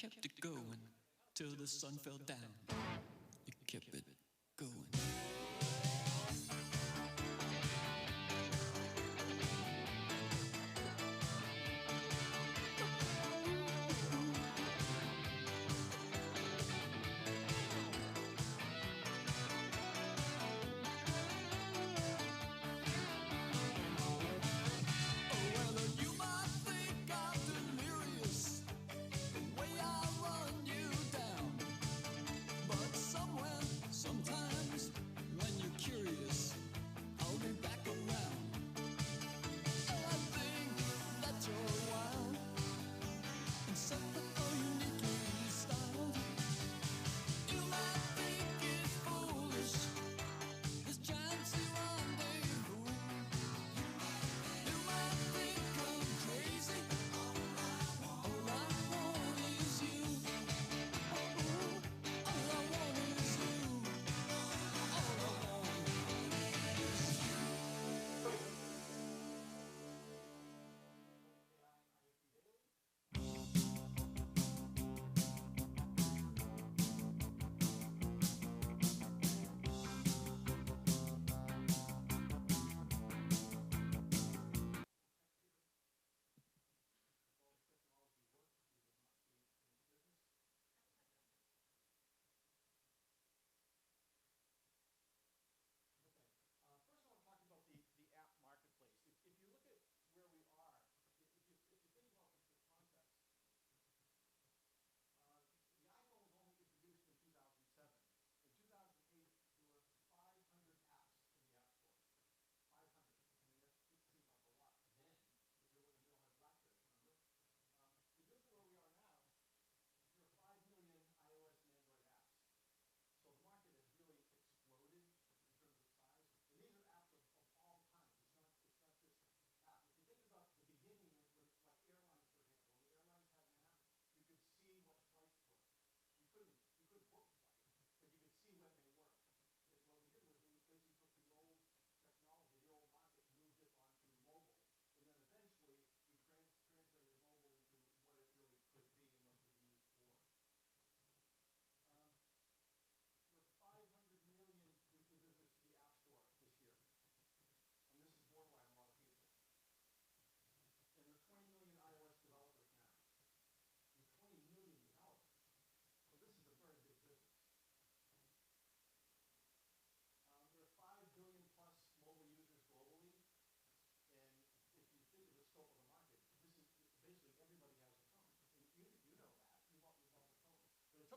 kept it going till the sun fell down. You kept it going.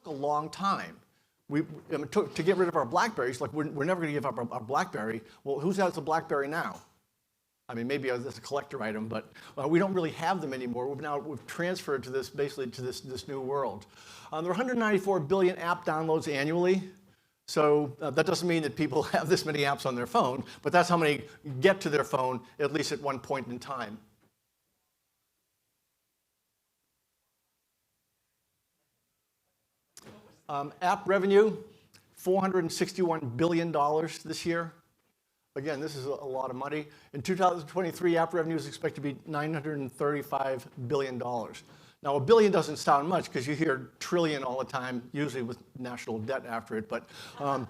A long time. To get rid of our BlackBerries, like we're never going to give up our BlackBerry. Well, who has a BlackBerry now? I mean, maybe as a collector item, but we don't really have them anymore. We've transferred to this, basically to this new world. There are 194 billion app downloads annually. So that doesn't mean that people have this many apps on their phone, but that's how many get to their phone, at least at one point in time. App revenue, $461 billion this year. Again, this is a lot of money. In 2023, app revenue is expected to be $935 billion. Now, a billion doesn't sound much because you hear trillion all the time, usually with national debt after it. But I mean,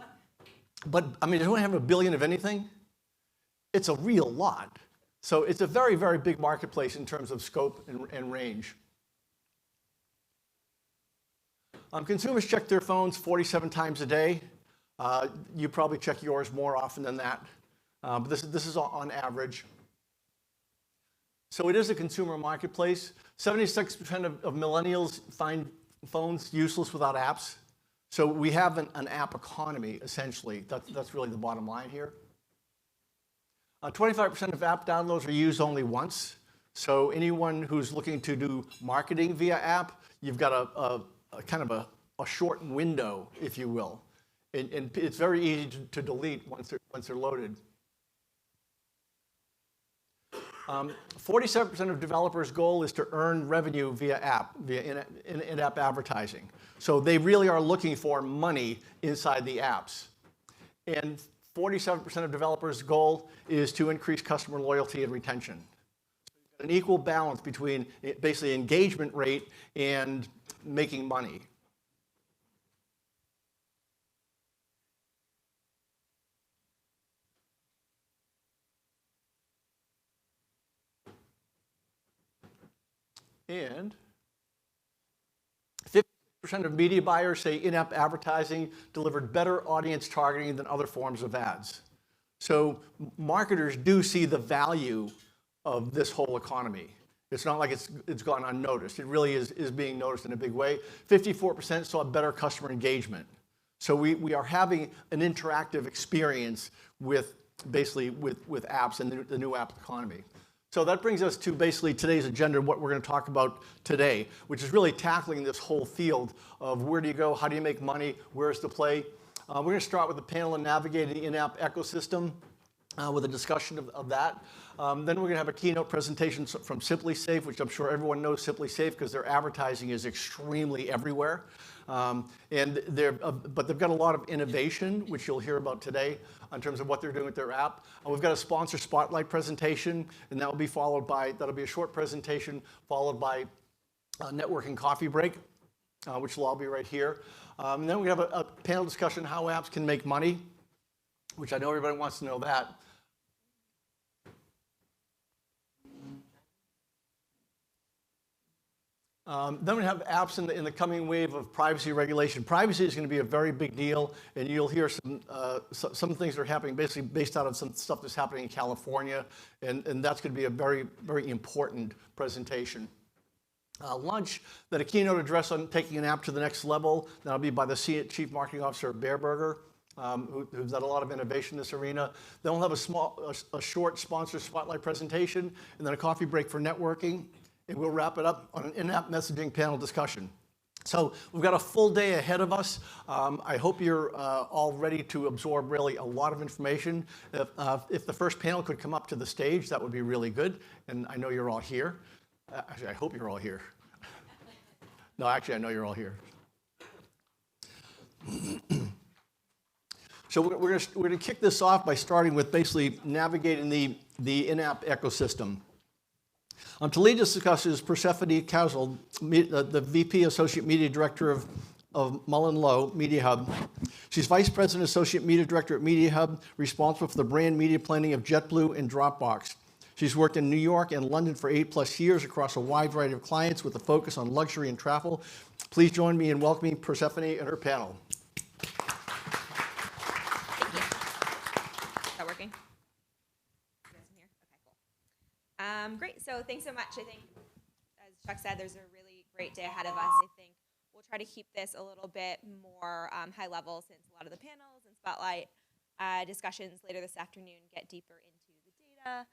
does anyone have a billion of anything? It's a real lot. So it's a very, very big marketplace in terms of scope and range. Consumers check their phones 47 times a day. You probably check yours more often than that. But this is on average. So it is a consumer marketplace. 76% of millennials find phones useless without apps. So we have an app economy, essentially. That's really the bottom line here. 25% of app downloads are used only once. So anyone who's looking to do marketing via app, you've got a kind of a short window, if you will. And it's very easy to delete once they're loaded. 47% of developers' goal is to earn revenue via in-app advertising. So they really are looking for money inside the apps. And 47% of developers' goal is to increase customer loyalty and retention. So you've got an equal balance between basically engagement rate and making money. And 50% of media buyers say in-app advertising delivered better audience targeting than other forms of ads. So marketers do see the value of this whole economy. It's not like it's gone unnoticed. It really is being noticed in a big way. 54% saw better customer engagement. So we are having an interactive experience with basically with apps and the new app economy. So that brings us to basically today's agenda, what we're going to talk about today, which is really tackling this whole field of where do you go, how do you make money, where's the play. We're going to start with the panel on navigating the in-app ecosystem with a discussion of that. Then we're going to have a keynote presentation from SimpliSafe, which I'm sure everyone knows SimpliSafe because their advertising is extremely everywhere. But they've got a lot of innovation, which you'll hear about today in terms of what they're doing with their app. We've got a sponsor spotlight presentation, and that'll be a short presentation followed by a networking coffee break, which will all be right here. And then we have a panel discussion how apps can make money, which I know everybody wants to know that. Then we have apps in the coming wave of privacy regulation. Privacy is going to be a very big deal, and you'll hear some things that are happening basically based out of some stuff that's happening in California, and that's going to be a very, very important presentation. Lunch, then a keynote address on taking an app to the next level. That'll be by the Chief Marketing Officer of Bearburger, who's done a lot of innovation in this arena. Then we'll have a short sponsor spotlight presentation, and then a coffee break for networking. And we'll wrap it up on an in-app messaging panel discussion. So we've got a full day ahead of us. I hope you're all ready to absorb really a lot of information. If the first panel could come up to the stage, that would be really good. And I know you're all here. Actually, I hope you're all here. No, actually, I know you're all here. So we're going to kick this off by starting with basically navigating the in-app ecosystem. To lead this discussion is Persephone Casel, the VP Associate Media Director of Mullen Lowe Media Hub. She's Vice President Associate Media Director at Media Hub, responsible for the brand media planning of JetBlue and Dropbox. She's worked in New York and London for 8+ years across a wide variety of clients with a focus on luxury and travel. Please join me in welcoming Persephone and her panel. Thank you. Is that working? You guys in here? Okay, cool. Great. So thanks so much. I think, as Chuck said, there's a really great day ahead of us. I think we'll try to keep this a little bit more high level since a lot of the panels and spotlight discussions later this afternoon get deeper into the data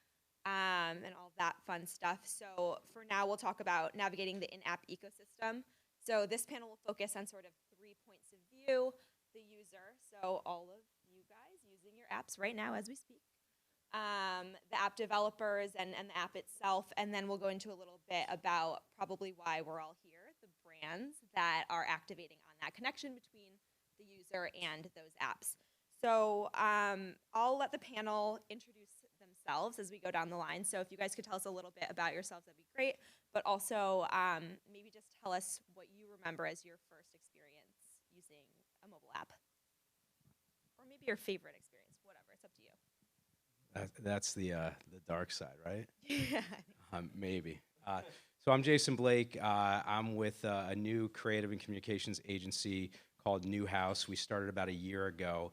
and all that fun stuff. So for now, we'll talk about navigating the in-app ecosystem. So this panel will focus on sort of 3 points of view: the user, so all of you guys using your apps right now as we speak, the app developers and the app itself, and then we'll go into a little bit about probably why we're all here, the brands that are activating on that connection between the user and those apps. So I'll let the panel introduce themselves as we go down the line. So if you guys could tell us a little bit about yourselves, that'd be great. But also maybe just tell us what you remember as your first experience using a mobile app. Or maybe your favorite experience, whatever, it's up to you. That's the dark side, right? Yeah. Maybe. So I'm Jason Blake. I'm with a new creative and communications agency called New House. We started about a year ago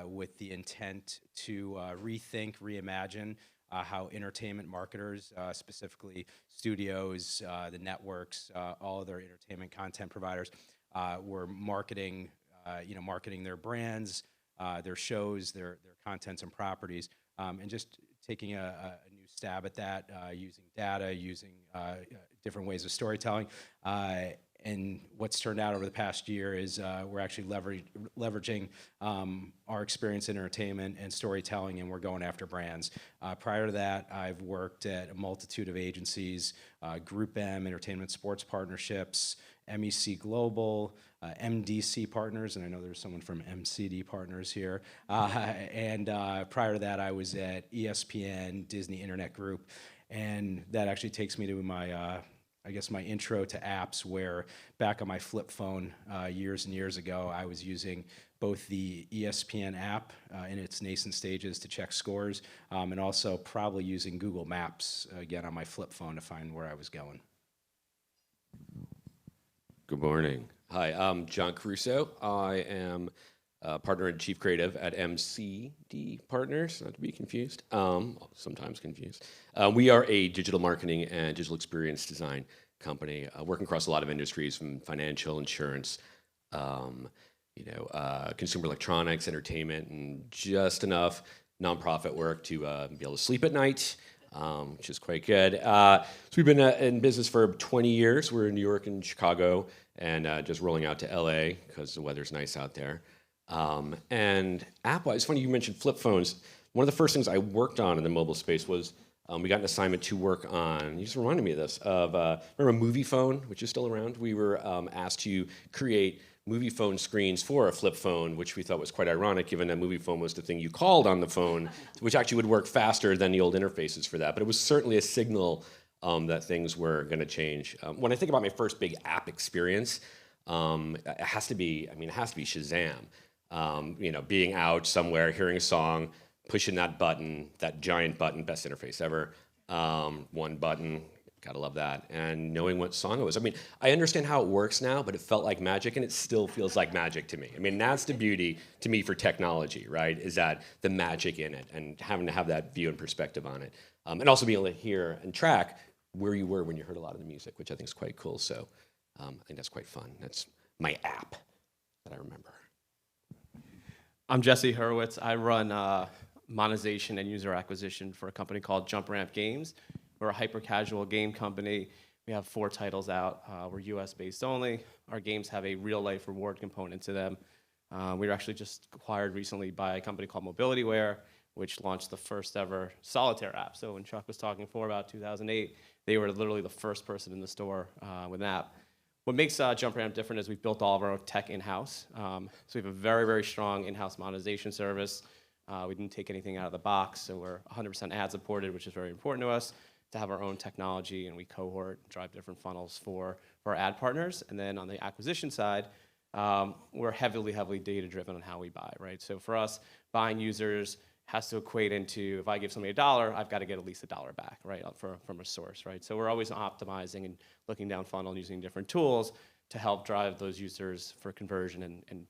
with the intent to rethink, reimagine how entertainment marketers, specifically studios, the networks, all other entertainment content providers, were marketing their brands, their shows, their contents and properties, and just taking a new stab at that, using data, using different ways of storytelling. And what's turned out over the past year is we're actually leveraging our experience in entertainment and storytelling, and we're going after brands. Prior to that, I've worked at a multitude of agencies, Group M, Entertainment Sports Partnerships, MEC Global, MDC Partners, and I know there's someone from MCD Partners here. And prior to that, I was at ESPN, Disney Internet Group, and that actually takes me to my I guess, my intro to apps, where back on my flip phone years and years ago, I was using both the ESPN app in its nascent stages to check scores, and also probably using Google Maps, again, on my flip phone to find where I was going. Good morning. Hi, I'm John Caruso. I am partner and chief creative at MCD Partners, not to be confused, sometimes confused. We are a digital marketing and digital experience design company working across a lot of industries, from financial, insurance, consumer electronics, entertainment, and just enough nonprofit work to be able to sleep at night, which is quite good. So we've been in business for 20 years. We're in New York and Chicago, and just rolling out to LA because the weather's nice out there. And app-wise, it's funny you mentioned flip phones. One of the first things I worked on in the mobile space was we got an assignment to work on, you just reminded me of this, remember Movie Phone, which is still around? We were asked to create movie phone screens for a flip phone, which we thought was quite ironic, given that movie phone was the thing you called on the phone, which actually would work faster than the old interfaces for that. But it was certainly a signal that things were going to change. When I think about my first big app experience, it has to be Shazam. Being out somewhere, hearing a song, pushing that button, that giant button, best interface ever. One button, gotta love that. And knowing what song it was. I mean, I understand how it works now, but it felt like magic, and it still feels like magic to me. I mean, that's the beauty to me for technology, right? Is that the magic in it, and having to have that view and perspective on it. And also being able to hear and track where you were when you heard a lot of the music, which I think is quite cool. So I think that's quite fun. That's my app that I remember. I'm Jesse Hurwitz. I run monetization and user acquisition for a company called Jump Ramp Games. We're a hyper-casual game company. We have 4 titles out. We're US-based only. Our games have a real-life reward component to them. We were actually just acquired recently by a company called MobilityWare, which launched the first ever solitaire app. So when Chuck was talking before about 2008, they were literally the first person in the store with an app. What makes Jump Ramp different is we've built all of our own tech in-house. So we have a very, very strong in-house monetization service. We didn't take anything out of the box, so we're 100% ad supported, which is very important to us, to have our own technology, and we cohort, drive different funnels for our ad partners. And then on the acquisition side, we're heavily data-driven on how we buy, right? So for us, buying users has to equate into, if I give somebody $1, I've got to get at least $1 back, right, from a source, right? So we're always optimizing and looking down funnel and using different tools to help drive those users for conversion and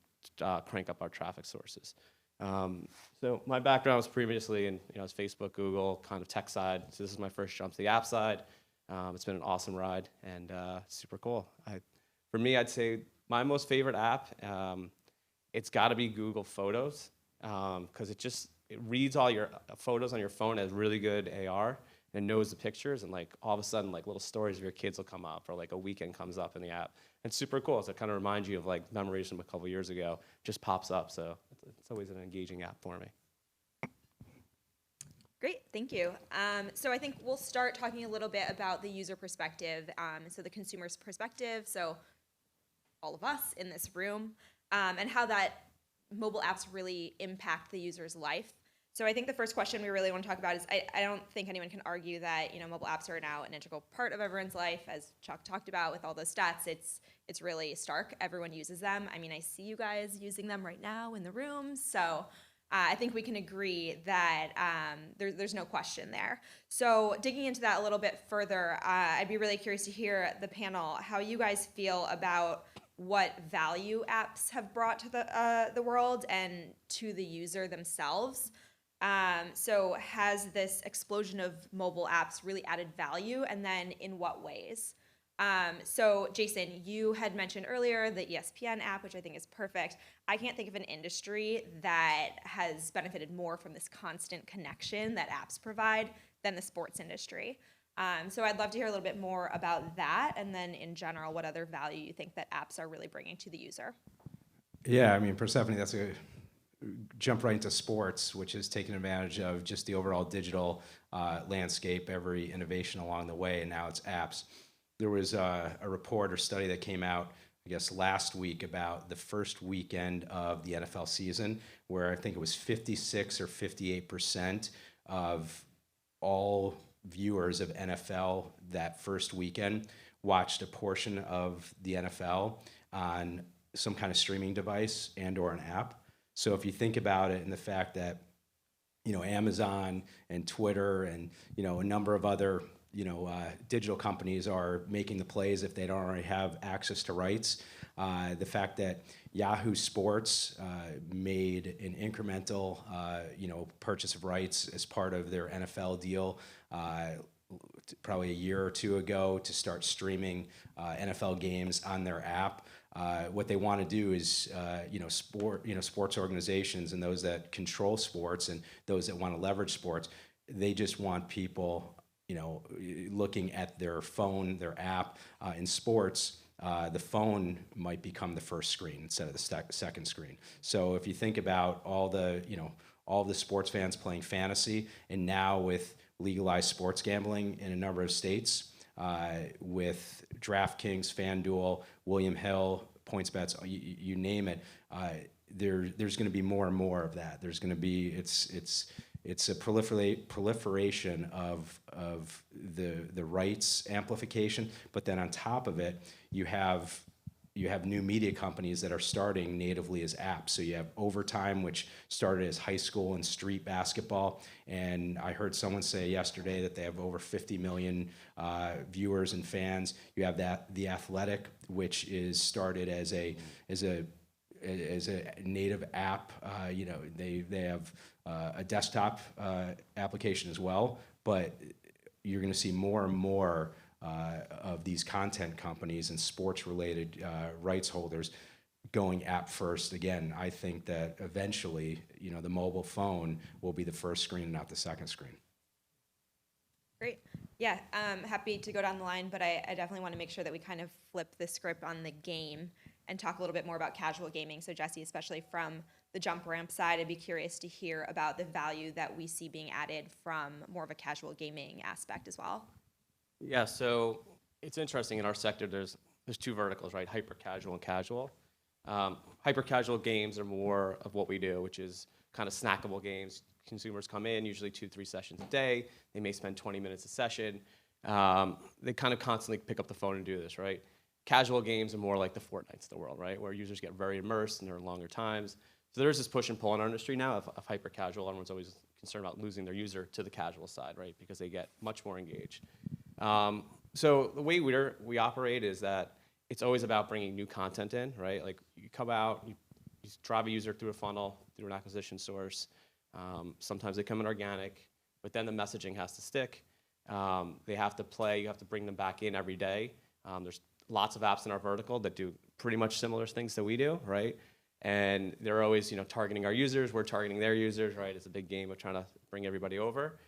crank up our traffic sources. So my background was previously in was Facebook, Google, kind of tech side. So this is my first jump to the app side. It's been an awesome ride and super cool. For me, I'd say my most favorite app, it's got to be Google Photos, because it reads all your photos on your phone, as really good AR, and knows the pictures, and like all of a sudden like little stories of your kids will come up, or like a weekend comes up in the app. It's super cool. So it kind of reminds you of like memories from a couple years ago. Just pops up. So it's always an engaging app for me. Great, thank you. So I think we'll start talking a little bit about the user perspective, so the consumer's perspective, so all of us in this room, and how that mobile apps really impact the user's life. So I think the first question we really want to talk about is, I don't think anyone can argue that mobile apps are now an integral part of everyone's life. As Chuck talked about with all those stats, it's really stark. Everyone uses them. I mean, I see you guys using them right now in the room, so I think we can agree that there's no question there. So digging into that a little bit further, I'd be really curious to hear the panel how you guys feel about what value apps have brought to the world and to the user themselves. So has this explosion of mobile apps really added value, and then in what ways? So Jason, you had mentioned earlier the ESPN app, which I think is perfect. I can't think of an industry that has benefited more from this constant connection that apps provide than the sports industry. So I'd love to hear a little bit more about that, and then in general, what other value you think that apps are really bringing to the user. Yeah, I mean, Persephone, that's a jump right into sports, which is taking advantage of just the overall digital landscape, every innovation along the way, and now it's apps. There was a report or study that came out, I guess, last week about the first weekend of the NFL season, where I think it was 56 or 58% of all viewers of NFL that first weekend watched a portion of the NFL on some kind of streaming device and or an app. So if you think about it and the fact that, Amazon and Twitter and, a number of other, digital companies are making the plays if they don't already have access to rights. The fact that Yahoo Sports made an incremental, purchase of rights as part of their NFL deal probably a year or two ago to start streaming NFL games on their app. What they want to do is, sports organizations and those that control sports and those that want to leverage sports, they just want people, looking at their phone, their app. In sports, the phone might become the first screen instead of the second screen. So if you think about all the sports fans playing fantasy, and now with legalized sports gambling in a number of states, with DraftKings, FanDuel, William Hill, PointsBets, you name it, there's going to be more and more of that. There's going to be it's a proliferation of the rights amplification, but then on top of it, you have new media companies that are starting natively as apps. So you have Overtime, which started as high school and street basketball. And I heard someone say yesterday that they have over 50 million viewers and fans. You have The Athletic, which is started as a native app. They have a desktop application as well. But you're going to see more and more of these content companies and sports-related rights holders going app first. Again, I think that eventually, the mobile phone will be the first screen, not the second screen. Great. Yeah, happy to go down the line, but I definitely want to make sure that we kind of flip the script on the game and talk a little bit more about casual gaming. So Jesse, especially from the jump ramp side, I'd be curious to hear about the value that we see being added from more of a casual gaming aspect as well. Yeah, so it's interesting in our sector. There's two verticals, right? Hyper casual and casual. Hyper casual games are more of what we do, which is kind of snackable games. Consumers come in, usually 2-3 sessions a day. They may spend 20 minutes a session. They kind of constantly pick up the phone and do this, right? Casual games are more like the Fortnites of the world, right? Where users get very immersed and they're longer times. So there's this push and pull in our industry now of hyper casual. Everyone's always concerned about losing their user to the casual side, right? Because they get much more engaged. So the way we operate is that it's always about bringing new content in, right? Like you come out, you drive a user through a funnel, through an acquisition source. Sometimes they come in organic, but then the messaging has to stick. They have to play. You have to bring them back in every day. There's lots of apps in our vertical that do pretty much similar things that we do, right? And they're always, targeting our users. We're targeting their users, right? It's a big game of trying to bring everybody over.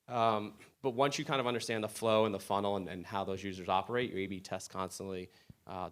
But once you kind of understand the flow and the funnel and how those users operate, you A/B test constantly,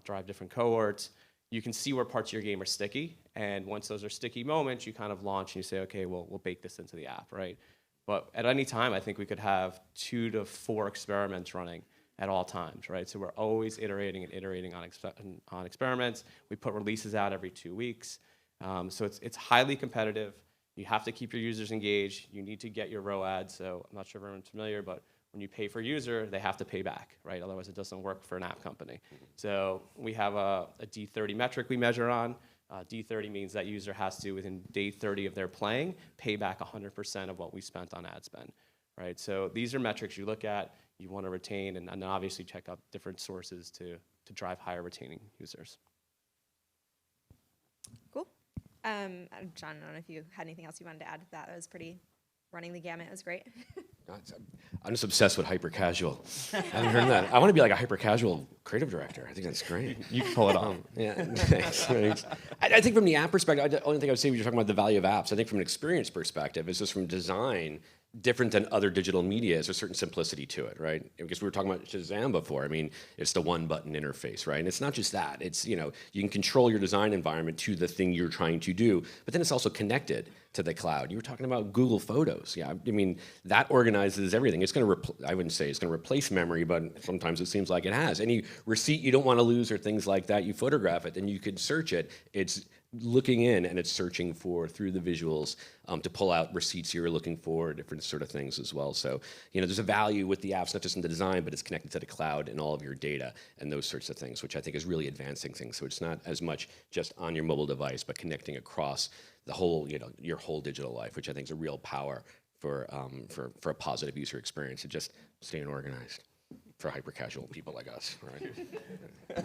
drive different cohorts. You can see where parts of your game are sticky. And once those are sticky moments, you kind of launch and you say, okay, we'll bake this into the app, right? But at any time, I think we could have 2 to 4 experiments running at all times, right? So we're always iterating and iterating on experiments. We put releases out every 2 weeks. So it's highly competitive. You have to keep your users engaged. You need to get your ROAS. So I'm not sure if everyone's familiar, but when you pay for a user, they have to pay back, right? Otherwise, it doesn't work for an app company. So we have a D30 metric we measure on. D30 means that user has to, within day 30 of their playing, pay back 100% of what we spent on ad spend, right? So these are metrics you look at, you want to retain, and obviously check out different sources to drive higher retaining users. Cool. John, I don't know if you had anything else you wanted to add to that. It was pretty running the gamut. It was great. I'm just obsessed with hyper casual. I haven't heard that. I want to be like a hyper casual creative director. I think that's great. You can pull it off. Yeah, thanks. I think from the app perspective, the only thing I would say when you're talking about the value of apps, I think from an experience perspective, is just from design, different than other digital media, is a certain simplicity to it, right? Because we were talking about Shazam before. I mean, it's the one button interface, right? And it's not just that. It's, you can control your design environment to the thing you're trying to do, but then it's also connected to the cloud. You were talking about Google Photos. Yeah, I mean, that organizes everything. It's going to, I wouldn't say it's going to replace memory, but sometimes it seems like it has. Any receipt you don't want to lose or things like that, you photograph it, and you can search it. It's looking in and it's searching for through the visuals to pull out receipts you're looking for, different sort of things as well. So, you know, there's a value with the apps, not just in the design, but it's connected to the cloud and all of your data and those sorts of things, which I think is really advancing things. So it's not as much just on your mobile device, but connecting across the whole, you know, your whole digital life, which I think is a real power for a positive user experience and just staying organized for hyper-casual people like us, right?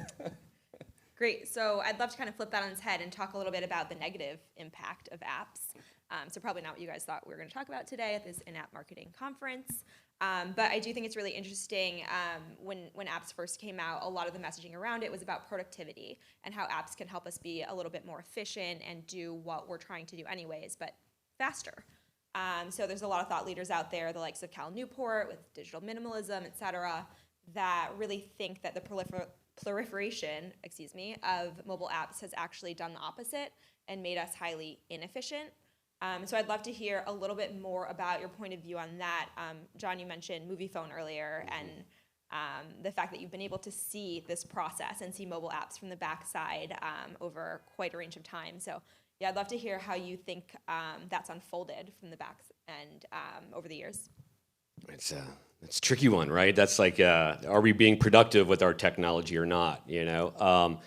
Great. So I'd love to kind of flip that on its head and talk a little bit about the negative impact of apps. So probably not what you guys thought we were going to talk about today at this in-app marketing conference. But I do think it's really interesting. When apps first came out, a lot of the messaging around it was about productivity and how apps can help us be a little bit more efficient and do what we're trying to do anyways, but faster. So there's a lot of thought leaders out there, the likes of Cal Newport with digital minimalism, et cetera, that really think that the proliferation, of mobile apps has actually done the opposite and made us highly inefficient. So I'd love to hear a little bit more about your point of view on that. John, you mentioned Movie Phone earlier, and the fact that you've been able to see this process and see mobile apps from the backside over quite a range of time. So yeah, I'd love to hear how you think that's unfolded from the back end over the years. It's a tricky one, right? That's like, are we being productive with our technology or not? You know,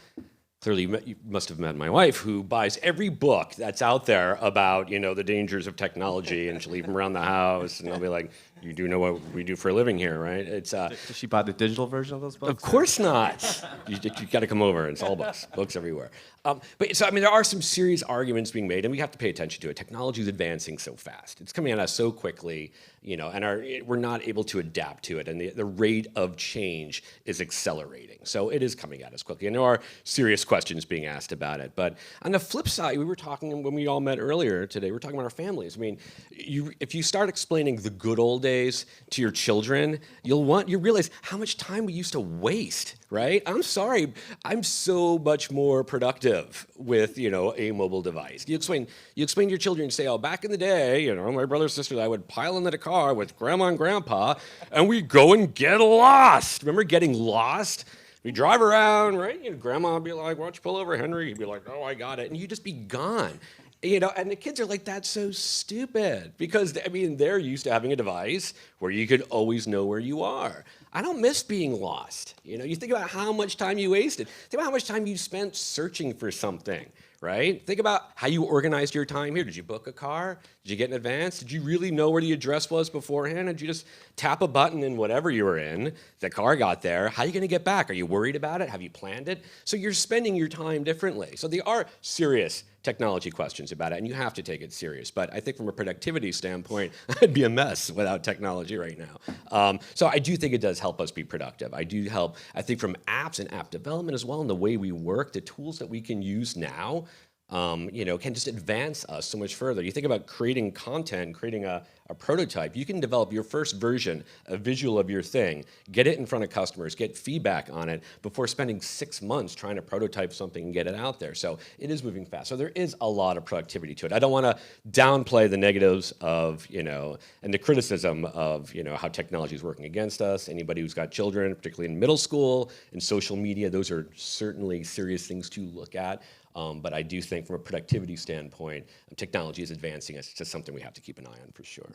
clearly you must have met my wife, who buys every book that's out there about, you know, the dangers of technology, and she'll leave them around the house, and I'll be like, you do know what we do for a living here, right? It's Does she buy the digital version of those books? Of course not. You got to come over. It's all books everywhere. But so I mean, there are some serious arguments being made, and we have to pay attention to it. Technology is advancing so fast; it's coming at us so quickly, you know, and we're not able to adapt to it, and the rate of change is accelerating. So it is coming at us quickly, and there are serious questions being asked about it. But on the flip side, we were talking when we all met earlier today. We were talking about our families. I mean, if you start explaining the good old days to your children, you realize how much time we used to waste, right? I'm sorry, I'm so much more productive with, you know, a mobile device. You explain to your children, say, oh, back in the day, you know, my brother and sister, I would pile into the car with grandma and grandpa, and we'd go and get lost. Remember getting lost? We drive around, right? You know, grandma would be like, why don't you pull over, Henry? You'd be like, oh, I got it. And you'd just be gone. You know, and the kids are like, that's so stupid. Because, I mean, they're used to having a device where you could always know where you are. I don't miss being lost. You know, you think about how much time you wasted. Think about how much time you spent searching for something, right? Think about how you organized your time here. Did you book a car? Did you get in advance? Did you really know where the address was beforehand? Did you just tap a button in whatever you were in? The car got there. How are you going to get back? Are you worried about it? Have you planned it? So you're spending your time differently. So there are serious technology questions about it, and you have to take it serious. But I think from a productivity standpoint, I'd be a mess without technology right now. So I do think it does help us be productive. I think from apps and app development as well, and the way we work, the tools that we can use now, you know, can just advance us so much further. You think about creating content, creating a prototype. You can develop your first version, a visual of your thing, get it in front of customers, get feedback on it before spending 6 months trying to prototype something and get it out there. So it is moving fast. So there is a lot of productivity to it. I don't want to downplay the negatives of, you know, and the criticism of, you know, how technology is working against us. Anybody who's got children, particularly in middle school and social media, those are certainly serious things to look at. But I do think from a productivity standpoint, technology is advancing. It's just something we have to keep an eye on for sure.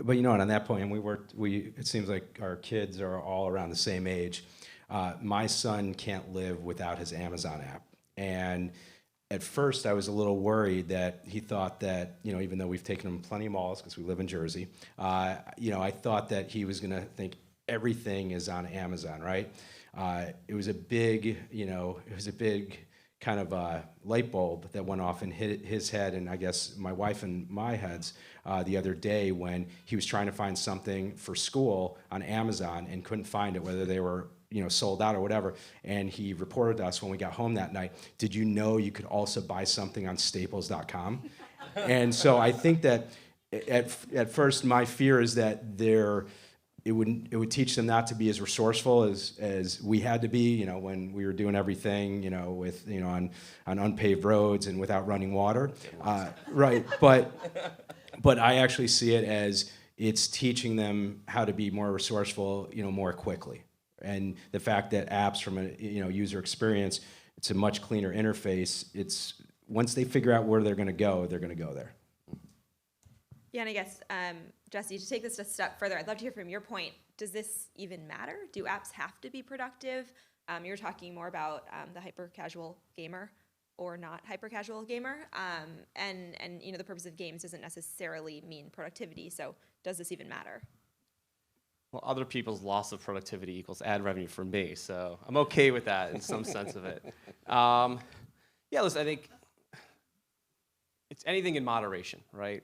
But you know what, on that point, it seems like our kids are all around the same age. My son can't live without his Amazon app. And at first I was a little worried that he thought that, you know, even though we've taken him plenty of malls because we live in Jersey, you know, I thought that he was going to think everything is on Amazon, right? It was a big kind of a light bulb that went off and hit his head, and I guess my wife and my heads the other day when he was trying to find something for school on Amazon and couldn't find it, whether they were, you know, sold out or whatever. And he reported to us when we got home that night, did you know you could also buy something on staples.com? And so I think that at first my fear is that it would teach them not to be as resourceful as we had to be, you know, when we were doing everything, you know, with, you know, on unpaved roads and without running water. Right, but I actually see it as it's teaching them how to be more resourceful, you know, more quickly. And the fact that apps from a, you know, user experience, it's a much cleaner interface. It's once they figure out where they're going to go there. Yeah, and I guess, Jesse, to take this a step further, I'd love to hear from your point. Does this even matter? Do apps have to be productive? You're talking more about the hyper-casual gamer or not hyper-casual gamer, and you know, the purpose of games doesn't necessarily mean productivity. So, does this even matter? Well, other people's loss of productivity equals ad revenue for me, so I'm okay with that in some sense of it. Yeah, listen, I think it's anything in moderation, right?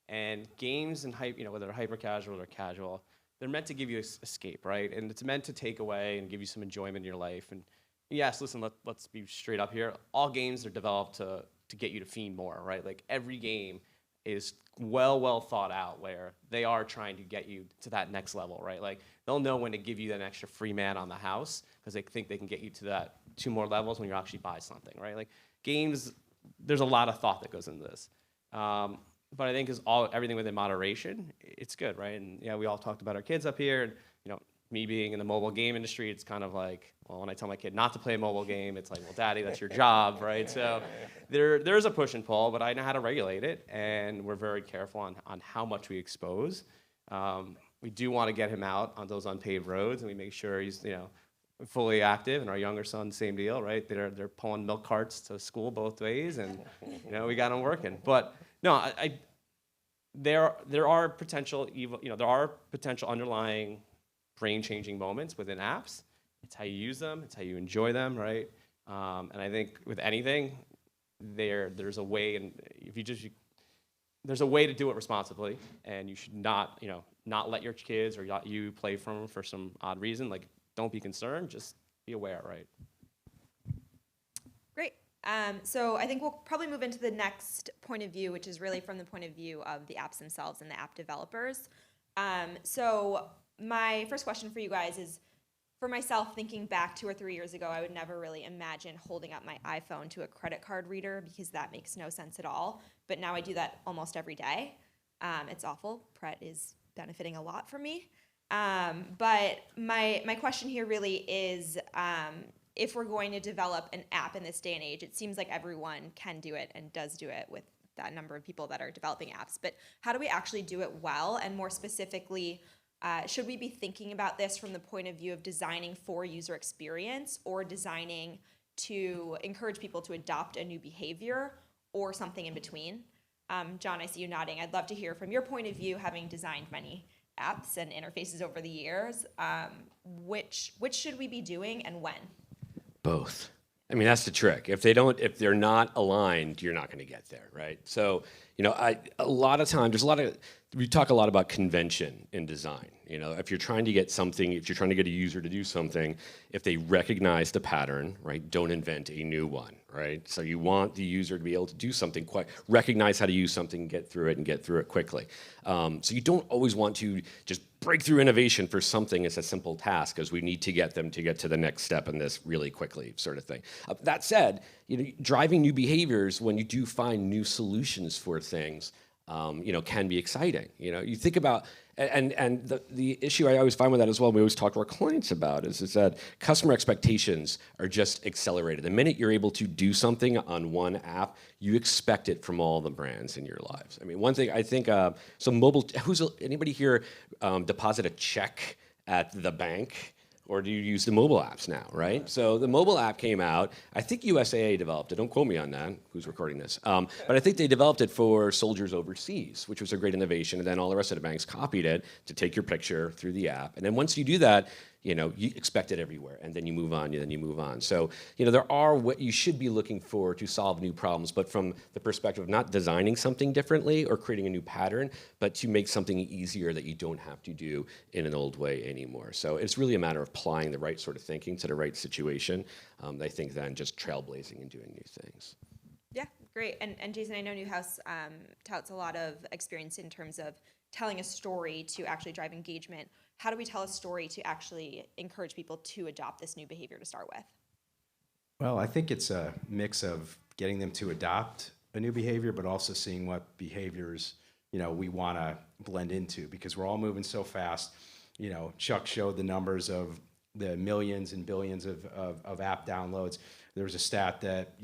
And games and you know, whether they're hyper casual or casual, they're meant to give you escape, right? And it's meant to take away and give you some enjoyment in your life. And yes, listen, let's be straight up here. All games are developed to get you to fiend more, right? Like every game is well thought out, where they are trying to get you to that next level, right? Like they'll know when to give you that extra free man on the house because they think they can get you to that 2 more levels when you actually buy something, right? Like games, there's a lot of thought that goes into this. But I think everything within moderation, it's good, right? And yeah, we all talked about our kids up here, and you know, me being in the mobile game industry, it's kind of like, well, when I tell my kid not to play a mobile game, it's like, well, Daddy, that's your job, right? So there's a push and pull, but I know how to regulate it, and we're very careful on how much we expose. We do want to get him out on those unpaved roads, and we make sure he's, you know, fully active. And our younger son, same deal, right? They're pulling milk carts to school both ways, and you know, we got him working. But no, there are potential evil, you know, there are potential underlying brain-changing moments within apps. It's how you use them, it's how you enjoy them, right? And I think with anything, there's a way, and if there's a way to do it responsibly, and you should not, you know, not let your kids or you play from them for some odd reason. Like, don't be concerned, just be aware, right? Great. So I think we'll probably move into the next point of view, which is really from the point of view of the apps themselves and the app developers. So my first question for you guys is, for myself, thinking back 2 or 3 years ago, I would never really imagine holding up my iPhone to a credit card reader because that makes no sense at all. But now I do that almost every day. It's awful. Pret is benefiting a lot from me. But my question here really is, if we're going to develop an app in this day and age, it seems like everyone can do it and does do it with that number of people that are developing apps. But how do we actually do it well? And more specifically, should we be thinking about this from the point of view of designing for user experience or designing to encourage people to adopt a new behavior or something in between? John, I see you nodding. I'd love to hear from your point of view, having designed many apps and interfaces over the years. Which should we be doing and when? Both. I mean, that's the trick. If they're not aligned, you're not going to get there, right? So, you know, a lot of times, we talk a lot about convention in design. You know, if you're trying to get a user to do something, if they recognize the pattern, right, don't invent a new one, right? So you want the user to be able to do something, recognize how to use something, get through it quickly. So you don't always want to just breakthrough innovation for something as a simple task, because we need to get them to get to the next step in this really quickly, sort of thing. That said, you know, driving new behaviors when you do find new solutions for things, you know, can be exciting. You know, you think about, and the issue I always find with that as well, we always talk to our clients about, is that customer expectations are just accelerated. The minute you're able to do something on one app, you expect it from all the brands in your lives. I mean, one thing I think, so mobile, anybody here deposit a check at the bank? Or do you use the mobile apps now, right? So the mobile app came out. I think USAA developed it. Don't quote me on that. Who's recording this? But I think they developed it for soldiers overseas, which was a great innovation. And then all the rest of the banks copied it to take your picture through the app. And then once you do that, you know, you expect it everywhere, and then you move on, So, you know, there are what you should be looking for to solve new problems, but from the perspective of not designing something differently or creating a new pattern, but to make something easier that you don't have to do in an old way anymore. So it's really a matter of applying the right sort of thinking to the right situation, I think, than just trailblazing and doing new things. Yeah, great. And Jason, I know Newhouse touts a lot of experience in terms of telling a story to actually drive engagement. how do we tell a story to actually encourage people to adopt this new behavior to start with? Well, I think it's a mix of getting them to adopt a new behavior, but also seeing what behaviors, we want to blend into, because we're all moving so fast. Chuck showed the numbers of the millions and billions of app downloads. There was a stat that,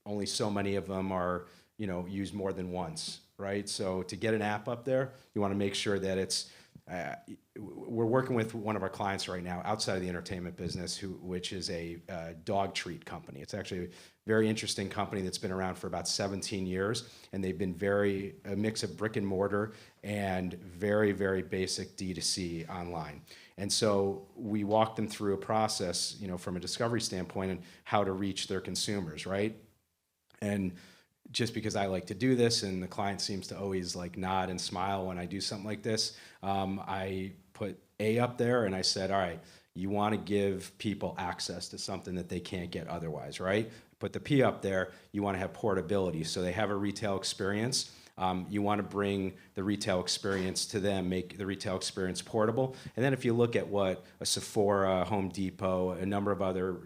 only so many of them are, used more than once, right? So to get an app up there, you want to make sure that it's, we're working with one of our clients right now outside of the entertainment business, which is a dog treat company. It's actually a very interesting company that's been around for about 17 years, and they've been a mix of brick and mortar and very, very basic D2C online. And so we walked them through a process, from a discovery standpoint and how to reach their consumers, right? And just because I like to do this and the client seems to always like nod and smile when I do something like this, I put A up there and I said, all right, you want to give people access to something that they can't get otherwise, right? Put the P up there, you want to have portability, so they have a retail experience. You want to bring the retail experience to them, make the retail experience portable. And then if you look at what a Sephora, Home Depot, a number of other,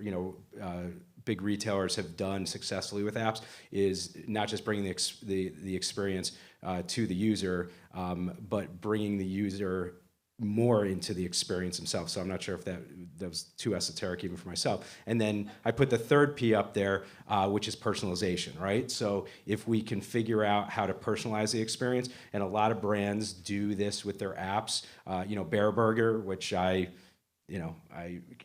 big retailers have done successfully with apps, is not just bringing the experience to the user, but bringing the user more into the experience themselves. So I'm not sure if that was too esoteric even for myself. And then I put the third P up there, which is personalization, right? So if we can figure out how to personalize the experience, and a lot of brands do this with their apps, Bear Burger, which I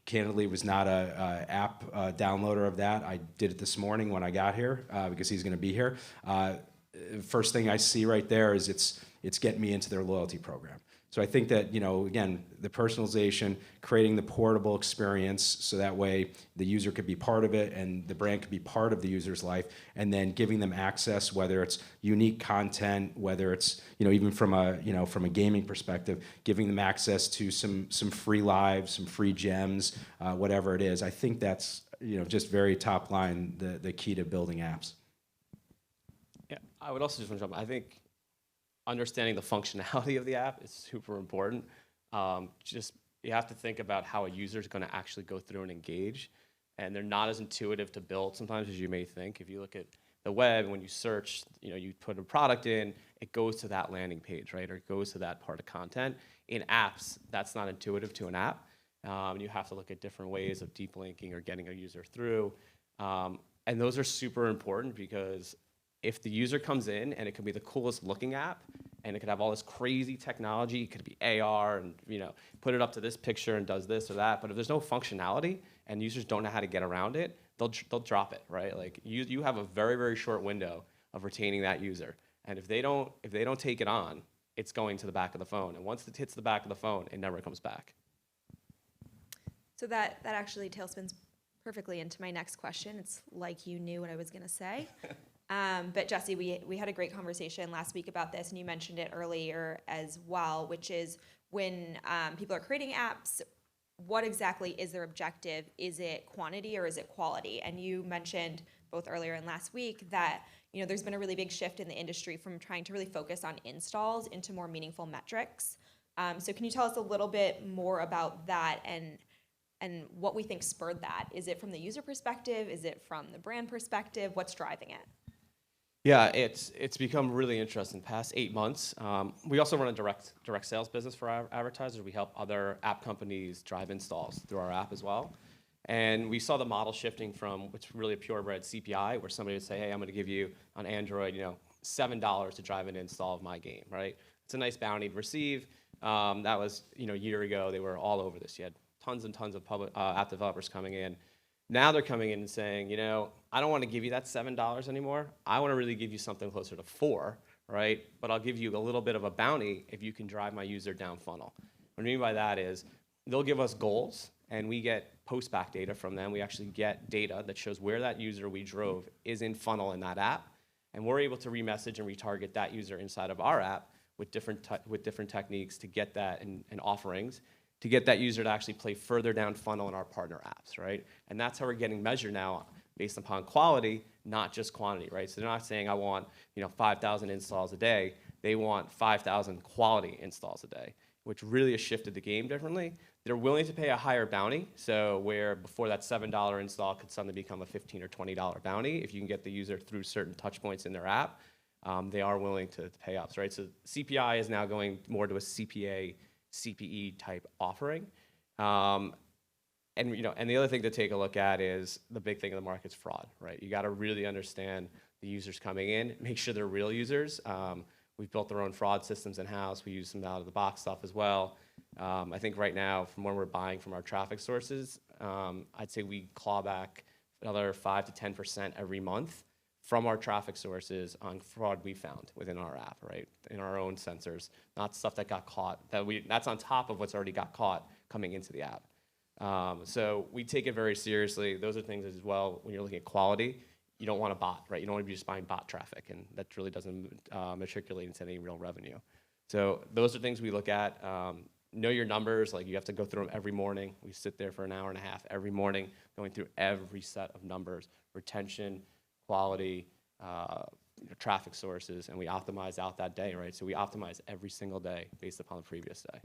candidly was not a app downloader of that. I did it this morning when I got here because he's going to be here. First thing I see right there is it's getting me into their loyalty program. So I think that, again, the personalization, creating the portable experience so that way the user could be part of it and the brand could be part of the user's life, and then giving them access, whether it's unique content, whether it's, even from a gaming perspective, giving them access to some free lives, some free gems, whatever it is. I think that's, just very top line, the key to building apps. Yeah, I would also just want to jump. I think understanding the functionality of the app is super important. You have to think about how a user is going to actually go through and engage, and they're not as intuitive to build sometimes as you may think. If you look at the web, when you search, you put a product in, it goes to that landing page, right, or it goes to that part of content. In apps, that's not intuitive to an app. You have to look at different ways of deep linking or getting a user through, and those are super important, because if the user comes in and it could be the coolest looking app and it could have all this crazy technology, it could be AR and put it up to this picture and does this or that, but if there's no functionality and users don't know how to get around it, they'll drop it, right? Like you have a very, very short window of retaining that user, and if they don't take it on, it's going to the back of the phone, and once it hits the back of the phone, it never comes back. So that actually tailspins perfectly into my next question. It's like you knew what I was going to say. But Jesse, we had a great conversation last week about this, and you mentioned it earlier as well, which is when people are creating apps, what exactly is their objective? Is it quantity or is it quality? And you mentioned both earlier and last week that there's been a really big shift in the industry from trying to really focus on installs into more meaningful metrics. So can you tell us a little bit more about that and what we think spurred that? Is it from the user perspective? Is it from the brand perspective? What's driving it? Yeah, it's become really interesting past 8 months. We also run a direct sales business for our advertisers. We help other app companies drive installs through our app as well. And we saw the model shifting from what's really a purebred CPI, where somebody would say, hey, I'm going to give you on Android, $7 to drive an install of my game, right? It's a nice bounty to receive. That was, a year ago. They were all over this. You had tons and tons of public app developers coming in. Now they're coming in and saying, I don't want to give you that $7 anymore. I want to really give you something closer to $4, right? But I'll give you a little bit of a bounty if you can drive my user down funnel. What I mean by that is they'll give us goals, and we get post-back data from them. We actually get data that shows where that user we drove is in funnel in that app, and we're able to remessage and retarget that user inside of our app with different techniques to get that and offerings, to get that user to actually play further down funnel in our partner apps, right? And that's how we're getting measured now based upon quality, not just quantity, right? So they're not saying I want 5,000 installs a day. They want 5,000 quality installs a day. which really has shifted the game differently. They're willing to pay a higher bounty, so where before that $7 install could suddenly become a $15 or $20 bounty if you can get the user through certain touch points in their app. They are willing to pay up, right? So CPI is now going more to a CPA, CPE type offering. And the other thing to take a look at is the big thing in the market's fraud, right? You got to really understand the users coming in, make sure they're real users. We've built our own fraud systems in-house. We use some out-of-the-box stuff as well. I think right now, from where we're buying from our traffic sources, I'd say we claw back another 5 to 10% every month from our traffic sources on fraud we found within our app, right? In our own sensors, not stuff that got caught. That's on top of what's already got caught coming into the app. So we take it very seriously. Those are things as well, when you're looking at quality, you don't want a bot, right? You don't want to be just buying bot traffic, and that really doesn't matriculate into any real revenue. So those are things we look at. Know your numbers, like you have to go through them every morning. We sit there for an hour and a half every morning, going through every set of numbers, retention, quality, traffic sources, and we optimize out that day, right? So we optimize every single day based upon the previous day.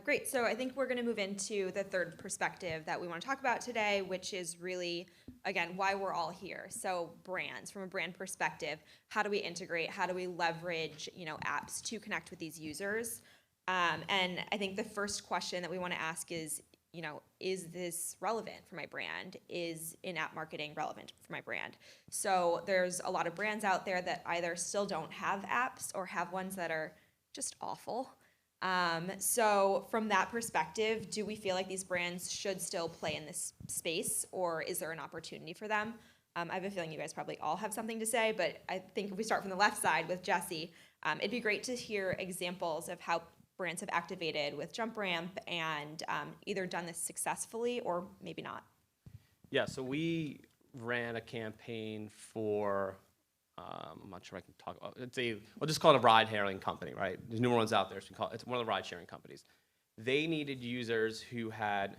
Great. So I think we're going to move into the third perspective that we want to talk about today, which is really, again, why we're all here. So brands, from a brand perspective, how do we integrate? How do we leverage, apps to connect with these users? And I think the first question that we want to ask is this relevant for my brand? Is in-app marketing relevant for my brand? So there's a lot of brands out there that either still don't have apps or have ones that are just awful. So from that perspective, do we feel like these brands should still play in this space, or is there an opportunity for them? I have a feeling you guys probably all have something to say, but I think if we start from the left side with Jesse, it'd be great to hear examples of how brands have activated with JumpRamp and either done this successfully or maybe not. Yeah, so we ran a campaign for, I'm not sure I can talk about, we'll just call it a ride-hailing company, right? There's newer ones out there, so it's one of the ride-sharing companies. They needed users who had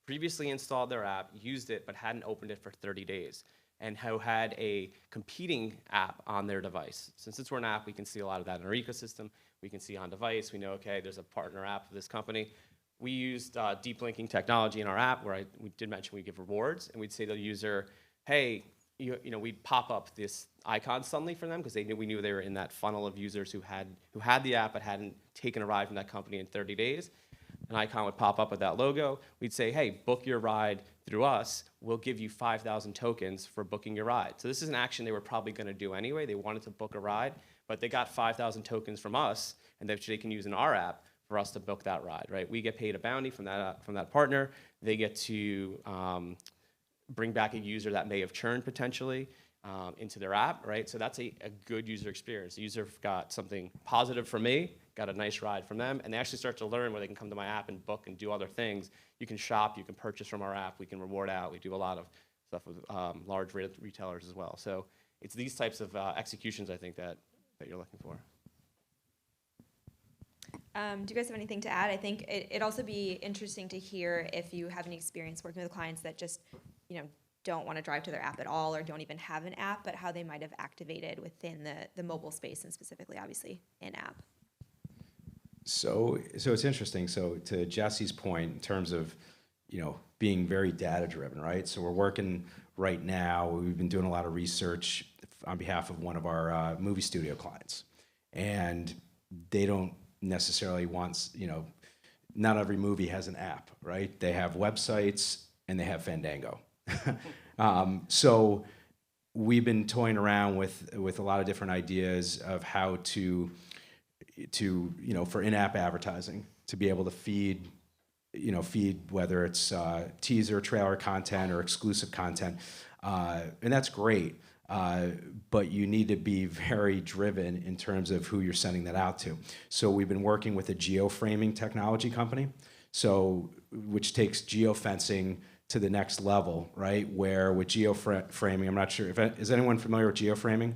previously installed their app, used it, but hadn't opened it for 30 days, and who had a competing app on their device. Since we're an app, we can see a lot of that in our ecosystem. We can see on device, we know, okay, there's a partner app for this company. We used deep linking technology in our app where we did mention we give rewards, and we'd say to the user, hey, we'd pop up this icon suddenly for them because we knew they were in that funnel of users who had the app but hadn't taken a ride from that company in 30 days. An icon would pop up with that logo. We'd say, hey, book your ride through us. We'll give you 5,000 tokens for booking your ride. So this is an action they were probably going to do anyway. They wanted to book a ride, but they got 5,000 tokens from us, and that they can use in our app for us to book that ride, right? We get paid a bounty from that partner. They get to bring back a user that may have churned potentially into their app, right? So that's a good user experience. The user got something positive from me, got a nice ride from them, and they actually start to learn where they can come to my app and book and do other things. You can shop, you can purchase from our app, we can reward out. We do a lot of stuff with large retailers as well. So it's these types of executions, I think, that you're looking for. Do you guys have anything to add? I think it'd also be interesting to hear if you have any experience working with clients that just, don't want to drive to their app at all or don't even have an app, but how they might have activated within the mobile space and specifically, obviously, in-app. So it's interesting. So to Jesse's point, in terms of, being very data-driven, right? So we're working right now. We've been doing a lot of research on behalf of one of our movie studio clients, and they don't necessarily want, not every movie has an app, right? They have websites and they have Fandango. So we've been toying around with a lot of different ideas of how to for in-app advertising, to be able to feed whether it's teaser, trailer content or exclusive content, and that's great. But you need to be very driven in terms of who you're sending that out to. So we've been working with a geoframing technology company, which takes geofencing to the next level, right? Where with geoframing, I'm not sure is anyone familiar with geoframing?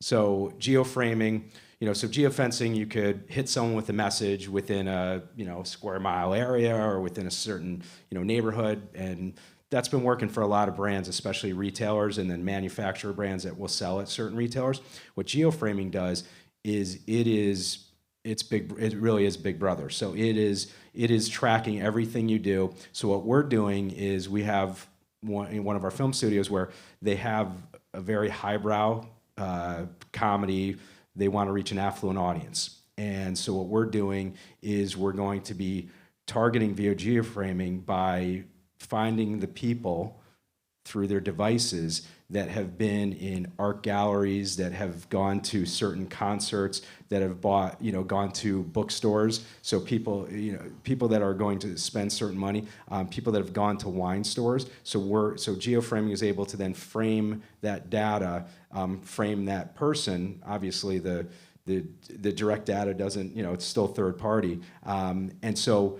So geoframing, so geofencing, you could hit someone with a message within a square mile area or within a certain neighborhood, and that's been working for a lot of brands, especially retailers and then manufacturer brands that will sell at certain retailers. What geoframing does is it is it's big. It really is Big Brother. So it is tracking everything you do. So what we're doing is we have one of our film studios where they have a very highbrow comedy. They want to reach an affluent audience, and so what we're doing is we're going to be targeting via geoframing by finding the people through their devices that have been in art galleries, that have gone to certain concerts, that have gone to bookstores. So people that are going to spend certain money, people that have gone to wine stores. So geoframing is able to then frame that data, frame that person. Obviously, the direct data doesn't, it's still third party. And so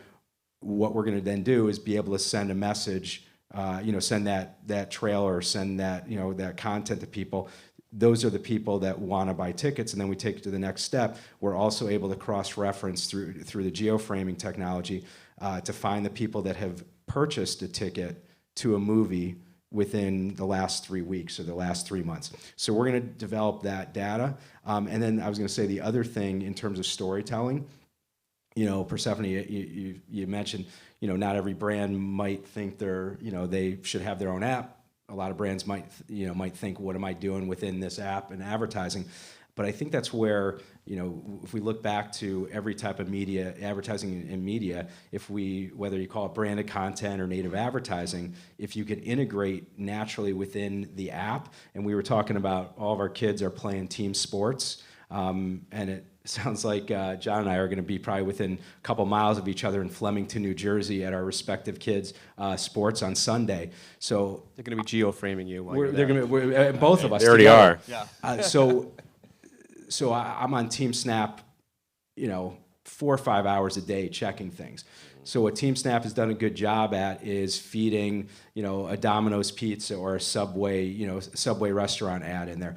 what we're going to then do is be able to send a message, send that trailer, send that, that content to people. Those are the people that want to buy tickets, and then we take it to the next step. We're also able to cross-reference through the geoframing technology to find the people that have purchased a ticket to a movie within the last 3 weeks or the last 3 months. So we're going to develop that data. And then I was going to say the other thing in terms of storytelling, Persephone, you mentioned, not every brand might think they should have their own app. A lot of brands might think, what am I doing within this app and advertising? But I think that's where, if we look back to every type of media, advertising and media, whether you call it branded content or native advertising, if you could integrate naturally within the app, and we were talking about all of our kids are playing team sports, and it sounds like John and I are going to be probably within a couple miles of each other in Flemington, New Jersey, at our respective kids' sports on Sunday. So They're going to be geoframing you. Both of us. They already together. are. Yeah. So I'm on Team Snap, 4 or 5 hours a day checking things. So what Team Snap has done a good job at is feeding, a Domino's pizza or a Subway restaurant ad in there.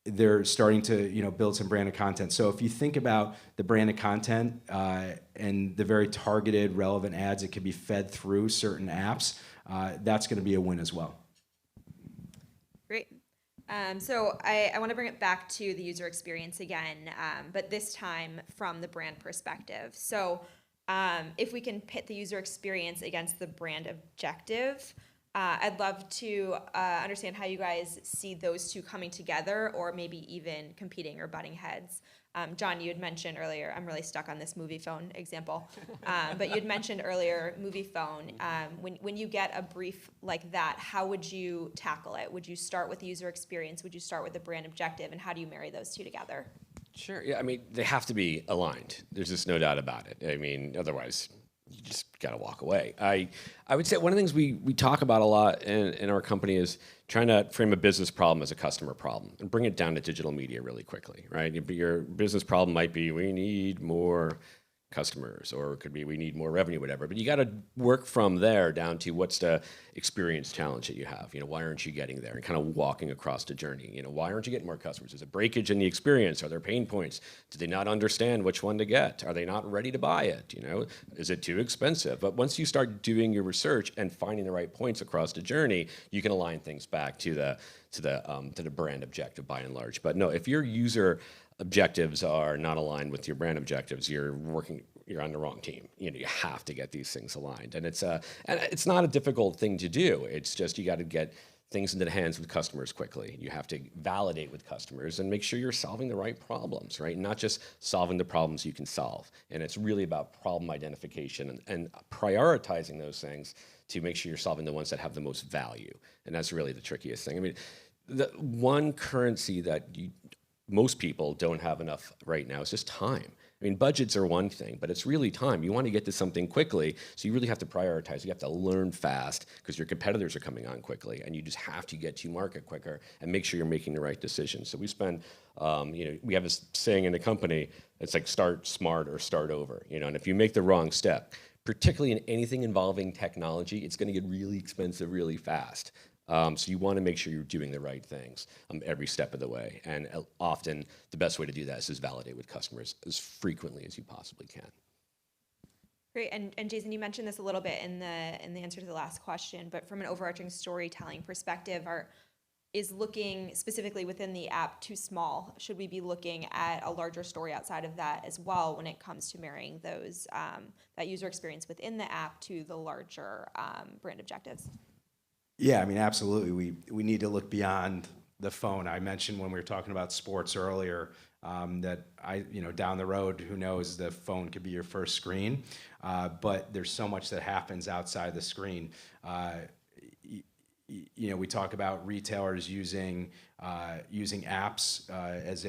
They're starting to build some branded content. So if you think about the branded content and the very targeted, relevant ads that can be fed through certain apps, that's going to be a win as well. Great. So I want to bring it back to the user experience again, but this time from the brand perspective. So if we can pit the user experience against the brand objective, I'd love to understand how you guys see those two coming together, or maybe even competing or butting heads. John, you had mentioned earlier, I'm really stuck on this movie phone example, but you had mentioned earlier movie phone. When you get a brief like that, how would you tackle it? Would you start with the user experience? Would you start with the brand objective? And how do you marry those two together? Sure. Yeah. I mean, they have to be aligned. There's just no doubt about it. I mean, otherwise, you just got to walk away. I would say one of the things we talk about a lot in our company is trying to frame a business problem as a customer problem and bring it down to digital media really quickly, right? Your business problem might be, we need more customers, or it could be we need more revenue, whatever. But you got to work from there down to what's the experience challenge that you have. Why aren't you getting there? And kind of walking across the journey. Why aren't you getting more customers? Is it breakage in the experience? Are there pain points? Do they not understand which one to get? Are they not ready to buy it? Is it too expensive? But once you start doing your research and finding the right points across the journey, you can align things back to the brand objective by and large. But no, if your user objectives are not aligned with your brand objectives, you're on the wrong team. You have to get these things aligned, and it's not a difficult thing to do. It's just you got to get things into the hands of customers quickly. You have to validate with customers and make sure you're solving the right problems, right? Not just solving the problems you can solve. And it's really about problem identification and prioritizing those things to make sure you're solving the ones that have the most value. And that's really the trickiest thing. I mean, the one currency that most people don't have enough right now is just time. I mean, budgets are one thing, but it's really time. You want to get to something quickly, so you really have to prioritize. You have to learn fast because your competitors are coming on quickly, and you just have to get to market quicker and make sure you're making the right decisions. So we spend, we have this saying in the company, it's like start smart or start over. And if you make the wrong step, particularly in anything involving technology, it's going to get really expensive really fast. So you want to make sure you're doing the right things every step of the way. And often the best way to do that is just validate with customers as frequently as you possibly can. Great. And Jason, you mentioned this a little bit in the answer to the last question, but from an overarching storytelling perspective, is looking specifically within the app too small? Should we be looking at a larger story outside of that as well when it comes to marrying those that user experience within the app to the larger brand objectives? Yeah, I mean, absolutely. We need to look beyond the phone. I mentioned when we were talking about sports earlier that down the road, who knows, the phone could be your first screen, but there's so much that happens outside the screen. We talk about retailers using apps as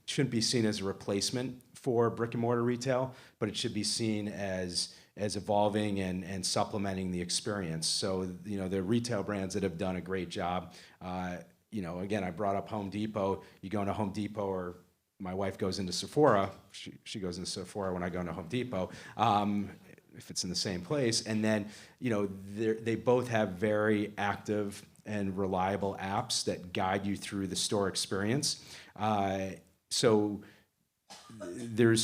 shouldn't be seen as a replacement for brick and mortar retail, but it should be seen as evolving and supplementing the experience. So, the retail brands that have done a great job, again, I brought up Home Depot. You go into Home Depot, or my wife goes into Sephora. She goes into Sephora when I go into Home Depot, if it's in the same place. And then, they both have very active and reliable apps that guide you through the store experience. So there's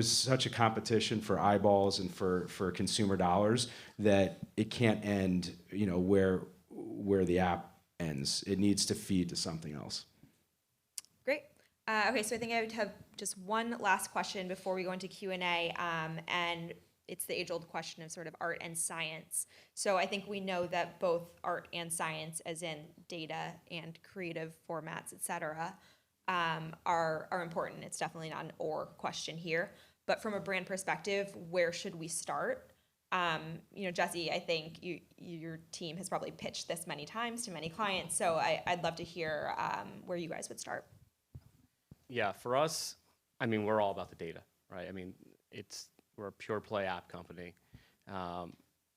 such a competition for eyeballs and for consumer dollars that it can't end, where the app ends. It needs to feed to something else. Great. Okay, so I think I would have just one last question before we go into Q&A, and it's the age-old question of sort of art and science. So I think we know that both art and science, as in data and creative formats, et cetera, are important. It's definitely not an or question here. But from a brand perspective, where should we start? Jesse, I think your team has probably pitched this many times to many clients, so I'd love to hear where you guys would start. Yeah, for us, I mean, we're all about the data, right? I mean, we're a pure play app company.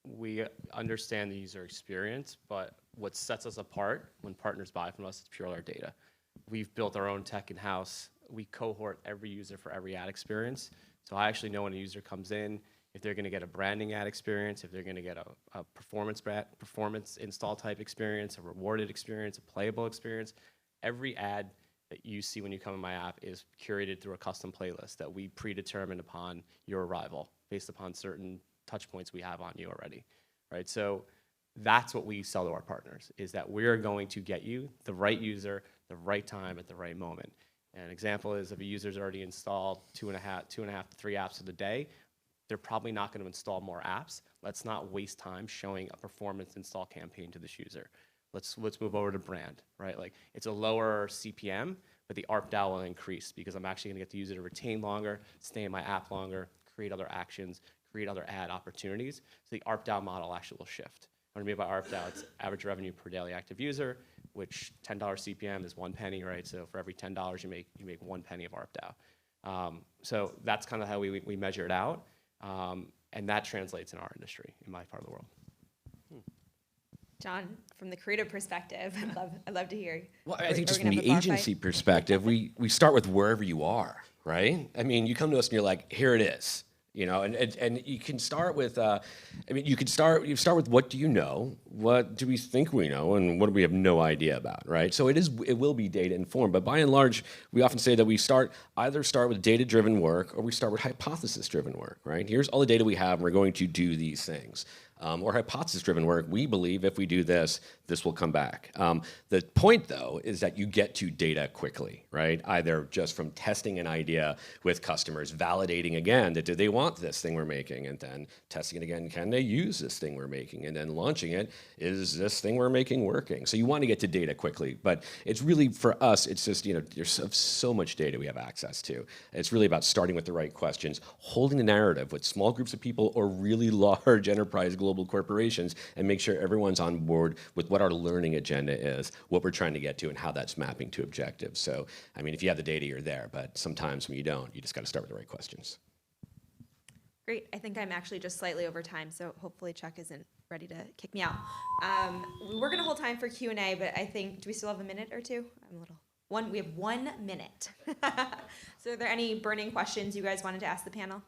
We understand the user experience, but what sets us apart when partners buy from us is purely our data. We've built our own tech in-house. We cohort every user for every ad experience. So I actually know when a user comes in, if they're going to get a branding ad experience, if they're going to get a performance install type experience, a rewarded experience, a playable experience. Every ad that you see when you come in my app is curated through a custom playlist that we predetermined upon your arrival based upon certain touch points we have on you already, right? So that's what we sell to our partners, is that we're going to get you the right user, the right time at the right moment. And an example is if a user's already installed two and a half to 3 apps of the day, they're probably not going to install more apps. Let's not waste time showing a performance install campaign to this user. Let's move over to brand, right? Like, it's a lower CPM, but the ARPDAU will increase because I'm actually going to get the user to retain longer, stay in my app longer, create other actions, create other ad opportunities. So the ARPDAU model actually will shift. What I mean by ARPDAU, it's average revenue per daily active user, which $10 CPM is 1 penny, right? So for every $10 you make 1 penny of ARPDAU. So that's kind of how we measure it out. And that translates in our industry, in my part of the world. John, from the creative perspective, I'd love to hear. Well, I think just from the agency perspective, we start with wherever you are, right? I mean, you come to us and you're like, here it is. And you can start with, you start with what do you know, what do we think we know, and what do we have no idea about, right? So it will be data informed, but by and large, we often say that we either start with data-driven work or we start with hypothesis-driven work, right? Here's all the data we have, and we're going to do these things. Or hypothesis-driven work, we believe if we do this, this will come back. The point, though, is that you get to data quickly, right? Either just from testing an idea with customers, validating again that do they want this thing we're making, and then testing it again, can they use this thing we're making, and then launching it, is this thing we're making working? So you want to get to data quickly, but it's really, for us, it's just, there's so much data we have access to. It's really about starting with the right questions, holding the narrative with small groups of people or really large enterprise global corporations, and make sure everyone's on board with what our learning agenda is, what we're trying to get to, and how that's mapping to objectives. So, I mean, if you have the data, you're there, but sometimes when you don't, you just got to start with the right questions. Great. I think I'm actually just slightly over time, so hopefully Chuck isn't ready to kick me out. We're going to hold time for Q&A, but I think, do we still have a minute or two? We have 1 minute. So are there any burning questions you guys wanted to ask the panel?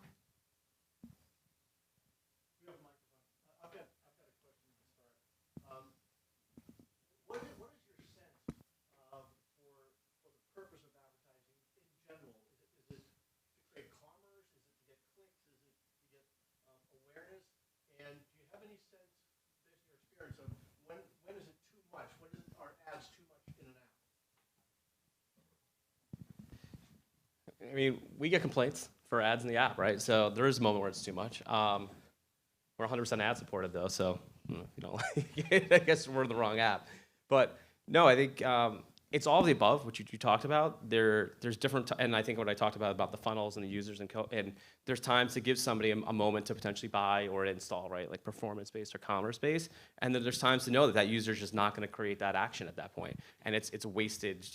And do you have any sense, based on your experience, of when is it too I mean, we get complaints for ads in the app, right? So there is a moment where it's too much. We're 100% ad supported though, so if you don't like it, I guess we're the wrong app. But no, I think it's all of the above, which you talked about. There's different, and I think what I talked about the funnels and the users and there's times to give somebody a moment to potentially buy or install, right? Like performance-based or commerce-based. And then there's times to know that user is just not going to create that action at that point. And it's wasted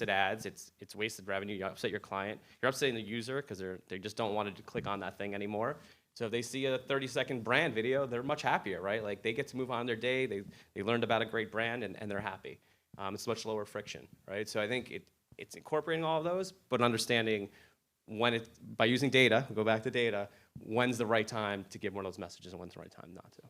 ads, it's wasted revenue. You upset your client, you're upsetting the user because they just don't want to click on that thing anymore. So if they see a 30-second brand video, they're much happier, right? Like they get to move on their day, they learned about a great brand and they're happy. It's much lower friction, right? So I think it's incorporating all of those, but understanding by using data, go back to data, when's the right time to give one of those messages and when's the right time not to.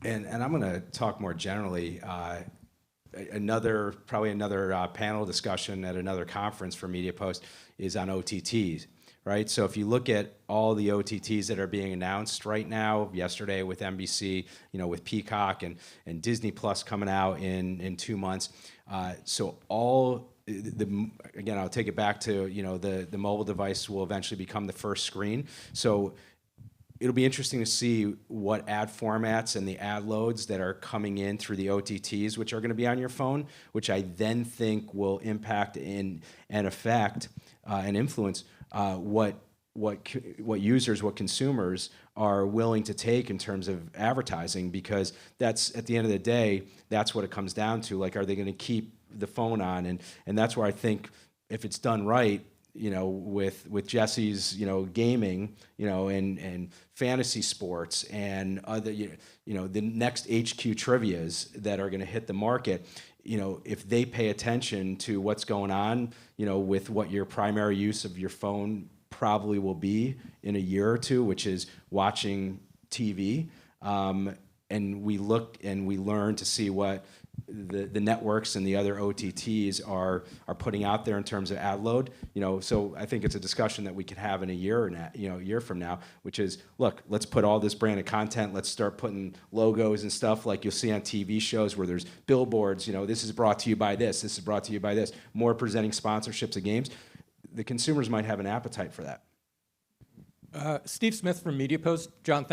And I'm going to talk more generally. Probably another panel discussion at another conference for MediaPost is on OTTs, right? So if you look at all the OTTs that are being announced right now, yesterday with NBC, with Peacock and Disney Plus coming out in 2 months. So again, I'll take it back to, the mobile device will eventually become the first screen. So it'll be interesting to see what ad formats and the ad loads that are coming in through the OTTs, which are going to be on your phone, which I then think will impact and affect and influence what users, what consumers are willing to take in terms of advertising, because that's, at the end of the day, that's what it comes down to. Like, are they going to keep the phone on? And that's where I think if it's done right, with Jesse's, gaming, and fantasy sports and other, the next HQ trivias that are going to hit the market, if they pay attention to what's going on, with what your primary use of your phone probably will be in a year or two, which is watching TV, and we look and we learn to see what the networks and the other OTTs are putting out there in terms of ad load. So I think it's a discussion that we could have in a year from now, which is, look, let's put all this branded content. Let's start putting logos and stuff like you'll see on TV shows where there's billboards. This is brought to you by this. This is brought to you by this. More presenting sponsorships of games. The consumers might have an appetite for that. Steve Smith from MediaPost. John,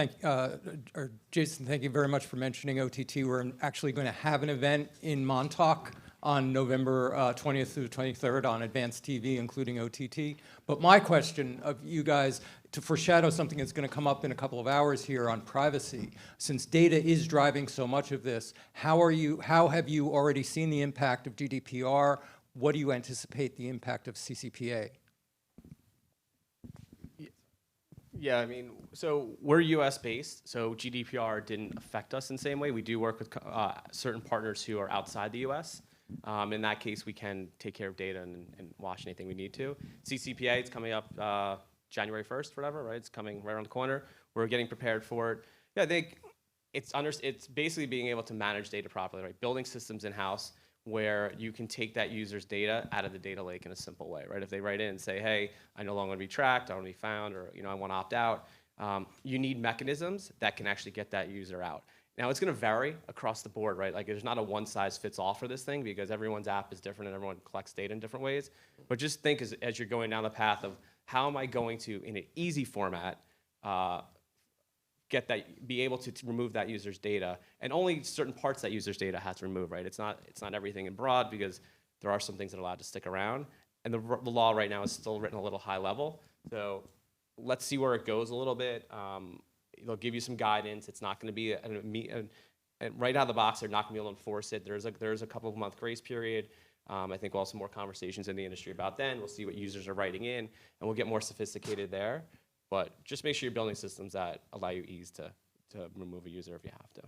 Jason, thank you very much for mentioning OTT. We're actually going to have an event in Montauk on November 20th through 23rd on Advanced TV, including OTT. But my question of you guys, to foreshadow something that's going to come up in a couple of hours here on privacy, since data is driving so much of this, how have you already seen the impact of GDPR? What do you anticipate the impact of CCPA? Yeah, I mean, so we're US based, so GDPR didn't affect us in the same way. We do work with certain partners who are outside the US. In that case, we can take care of data and watch anything we need to. CCPA, it's coming up January 1st, whatever, right? It's coming right around the corner. We're getting prepared for it. Yeah, I think it's basically being able to manage data properly, right? Building systems in-house where you can take that user's data out of the data lake in a simple way, right? If they write in and say, hey, I no longer want to be tracked, I want to be found, or I want to opt out, you need mechanisms that can actually get that user out. Now, it's going to vary across the board, right? Like, there's not a one-size-fits-all for this thing because everyone's app is different and everyone collects data in different ways. But just think as you're going down the path of how am I going to, in an easy format, be able to remove that user's data, and only certain parts of that user's data has to remove, right? It's not everything in broad because there are some things that are allowed to stick around, and the law right now is still written a little high level. So let's see where it goes a little bit. They'll give you some guidance. It's not going to be right out of the box. They're not going to be able to enforce it. There's a couple of month grace period. I think we'll have some more conversations in the industry about then. We'll see what users are writing in, and we'll get more sophisticated there. But just make sure you're building systems that allow you ease to remove a user if you have to.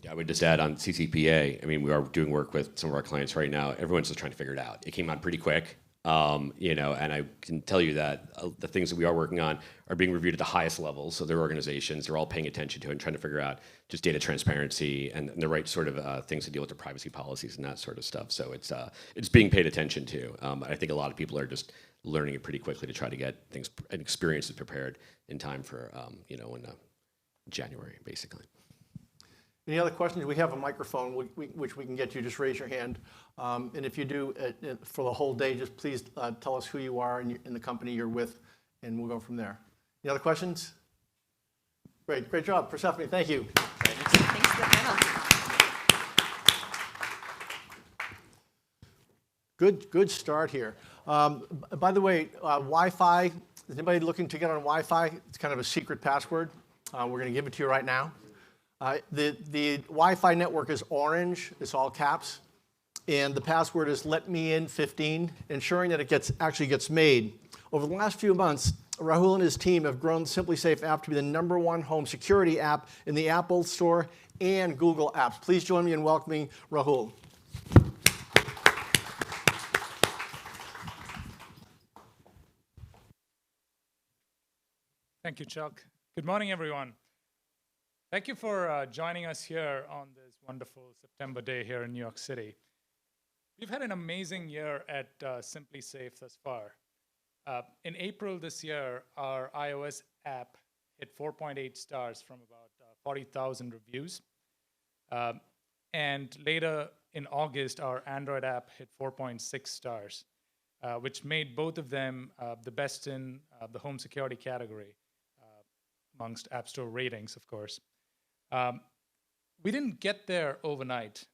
Yeah, I would just add on CCPA, I mean, we are doing work with some of our clients right now. Everyone's just trying to figure it out. It came on pretty quick, and I can tell you that the things that we are working on are being reviewed at the highest levels. So their organizations, they're all paying attention to it and trying to figure out just data transparency and the right sort of things to deal with their privacy policies and that sort of stuff. So it's being paid attention to. I think a lot of people are just learning it pretty quickly to try to get things and experiences prepared in time for in January, basically. Any other questions? We have a microphone which we can get you. Just raise your hand. And if you do, for the whole day, just please tell us who you are and the company you're with, and we'll go from there. Any other questions? Great job, Persephone. Thank you. Thanks to the panel. Good start here. By the way, Wi-Fi. Is anybody looking to get on Wi-Fi? It's kind of a secret password. We're going to give it to you right now. The Wi-Fi network is orange. It's all caps. And the password is LetMeIn15, ensuring that it actually gets made. Over the last few months, Rahul and his team have grown the SimpliSafe app to be the #1 home security app in the Apple Store and Google Apps. Please join me in welcoming Rahul. Thank you, Chuck. Good morning, everyone. Thank you for joining us here on this wonderful September day here in New York City. We've had an amazing year at SimpliSafe thus far. In April this year, our iOS app hit 4.8 stars from about 40,000 reviews. And later in August, our Android app hit 4.6 stars, which made both of them the best in the home security category, amongst App Store ratings, of course. We didn't get there overnight.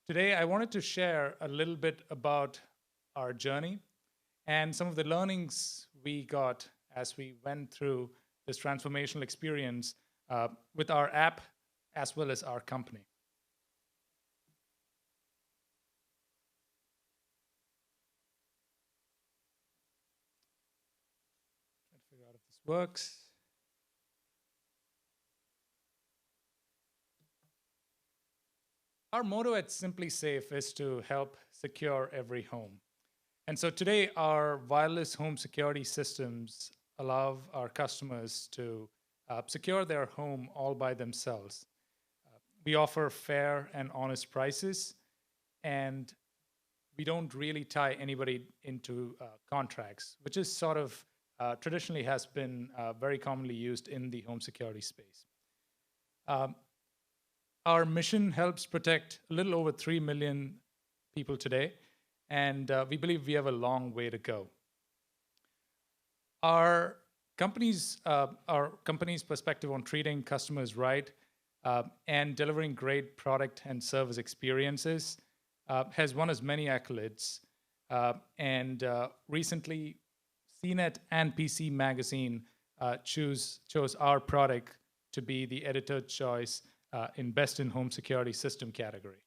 Today, I wanted to share a little bit about our journey and some of the learnings we got as we went through this transformational experience with our app as well as our company. Trying to figure out if this works. Our motto at SimpliSafe is to help secure every home. And so today, our wireless home security systems allow our customers to secure their home all by themselves. We offer fair and honest prices, and we don't really tie anybody into contracts, which is sort of traditionally has been very commonly used in the home security space. Our mission helps protect a little over 3 million people today, and we believe we have a long way to go. Our company's perspective on treating customers right and delivering great product and service experiences has won us many accolades. And recently, CNET and PC Magazine chose our product to be the editor's choice in Best in Home Security System category.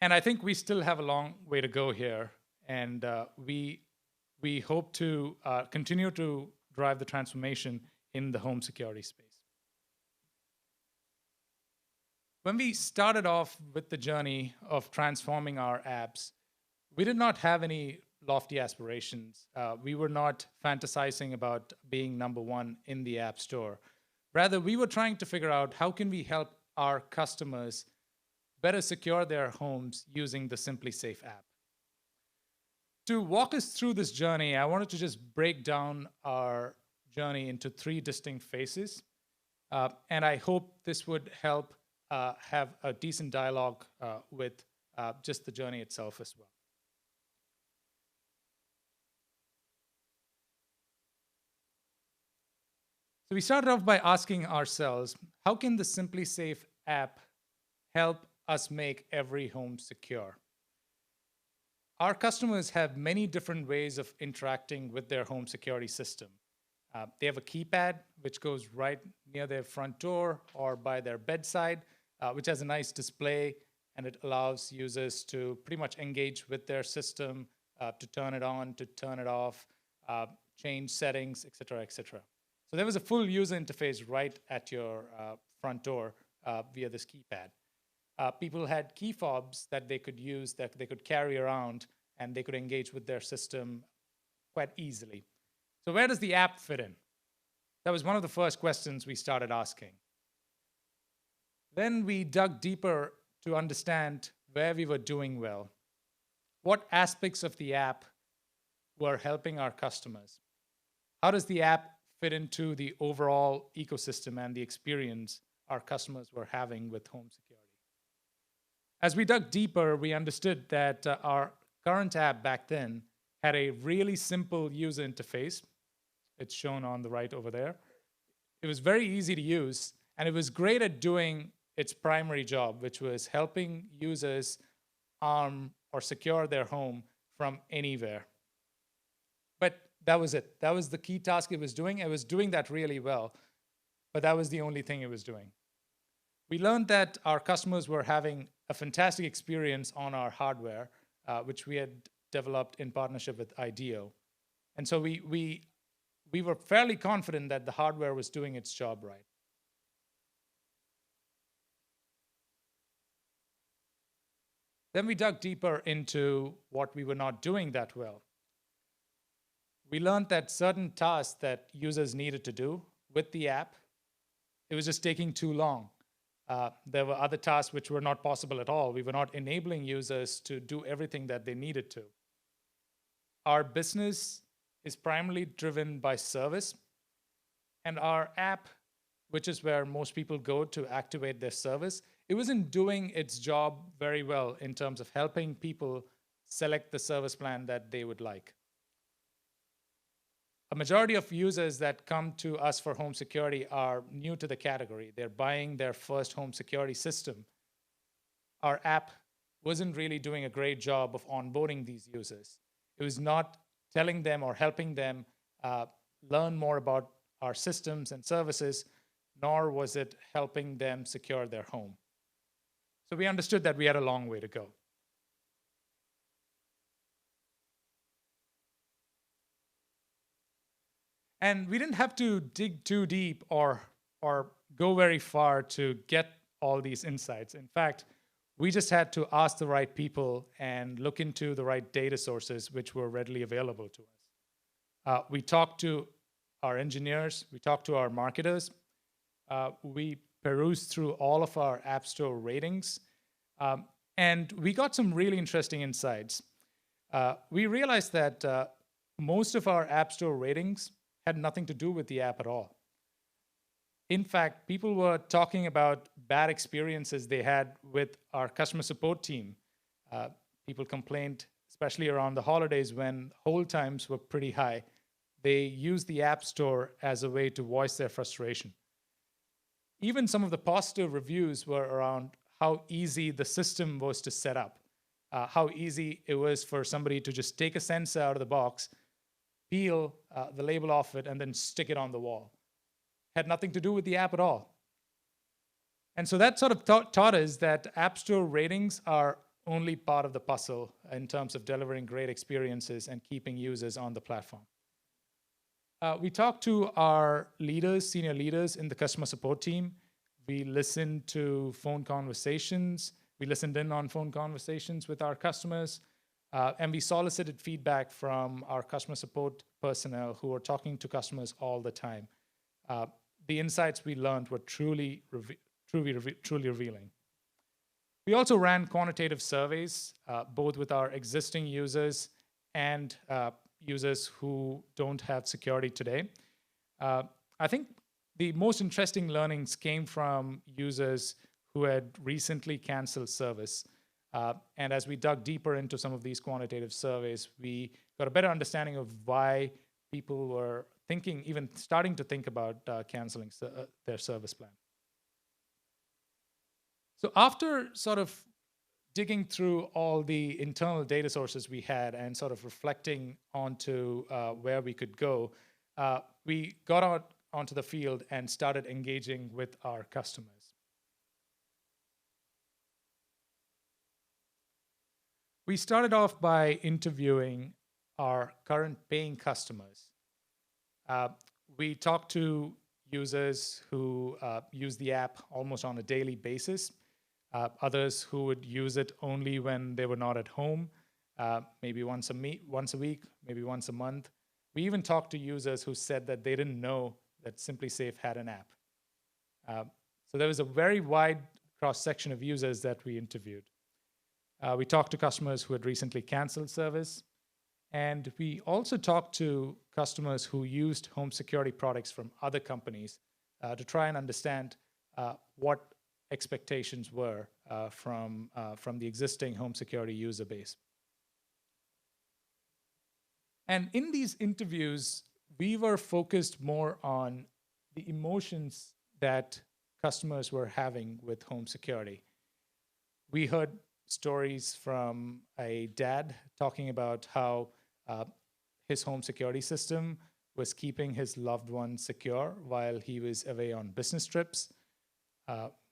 And I think we still have a long way to go here, and we hope to continue to drive the transformation in the home security space. When we started off with the journey of transforming our apps, we did not have any lofty aspirations. We were not fantasizing about being #1 in the App Store. Rather, we were trying to figure out how can we help our customers better secure their homes using the SimpliSafe app. To walk us through this journey, I wanted to just break down our journey into 3 distinct phases. And I hope this would help have a decent dialogue with just the journey itself as well. So we started off by asking ourselves, how can the SimpliSafe app help us make every home secure? Our customers have many different ways of interacting with their home security system. They have a keypad, which goes right near their front door or by their bedside, which has a nice display, and it allows users to pretty much engage with their system, to turn it on, to turn it off, change settings, et cetera, et cetera. So there was a full user interface right at your front door via this keypad. People had key fobs that they could use, that they could carry around, and they could engage with their system quite easily. So where does the app fit in? That was one of the first questions we started asking. Then we dug deeper to understand where we were doing well. What aspects of the app were helping our customers? How does the app fit into the overall ecosystem and the experience our customers were having with home security. As we dug deeper, we understood that our current app back then had a really simple user interface. It's shown on the right over there. It was very easy to use, and it was great at doing its primary job, which was helping users arm or secure their home from anywhere. But that was it. That was the key task it was doing. It was doing that really well, but that was the only thing it was doing. We learned that our customers were having a fantastic experience on our hardware, which we had developed in partnership with IDEO. And so we were fairly confident that the hardware was doing its job right. Then we dug deeper into what we were not doing that well. We learned that certain tasks that users needed to do with the app, it was just taking too long. There were other tasks which were not possible at all. We were not enabling users to do everything that they needed to. Our business is primarily driven by service, and our app, which is where most people go to activate their service, it wasn't doing its job very well in terms of helping people select the service plan that they would like. A majority of users that come to us for home security are new to the category. They're buying their first home security system. Our app wasn't really doing a great job of onboarding these users. It was not telling them or helping them learn more about our systems and services, nor was it helping them secure their home. So we understood that we had a long way to go. And we didn't have to dig too deep or go very far to get all these insights. In fact, we just had to ask the right people and look into the right data sources which were readily available to us. We talked to our engineers, we talked to our marketers, we perused through all of our App Store ratings, and we got some really interesting insights. We realized that most of our App Store ratings had nothing to do with the app at all. In fact, people were talking about bad experiences they had with our customer support team. People complained, especially around the holidays when hold times were pretty high. They used the App Store as a way to voice their frustration. Even some of the positive reviews were around how easy the system was to set up, how easy it was for somebody to just take a sensor out of the box, peel the label off it, and then stick it on the wall. Had nothing to do with the app at all. And so that sort of taught us that App Store ratings are only part of the puzzle in terms of delivering great experiences and keeping users on the platform. We talked to our leaders, senior leaders in the customer support team. We listened to phone conversations. We listened in on phone conversations with our customers. And we solicited feedback from our customer support personnel who were talking to customers all the time. The insights we learned were truly revealing. We also ran quantitative surveys, both with our existing users and users who don't have security today. I think the most interesting learnings came from users who had recently canceled service. And as we dug deeper into some of these quantitative surveys, we got a better understanding of why people were thinking, even starting to think about canceling their service plan. So after sort of digging through all the internal data sources we had and sort of reflecting onto where we could go, we got out onto the field and started engaging with our customers. We started off by interviewing our current paying customers. We talked to users who use the app almost on a daily basis, others who would use it only when they were not at home, maybe once a week, maybe once a month. We even talked to users who said that they didn't know that SimpliSafe had an app. So there was a very wide cross-section of users that we interviewed. We talked to customers who had recently canceled service, And we also talked to customers who used home security products from other companies to try and understand what expectations were from the existing home security user base. And in these interviews, we were focused more on the emotions that customers were having with home security. We heard stories from a dad talking about how his home security system was keeping his loved one secure while he was away on business trips.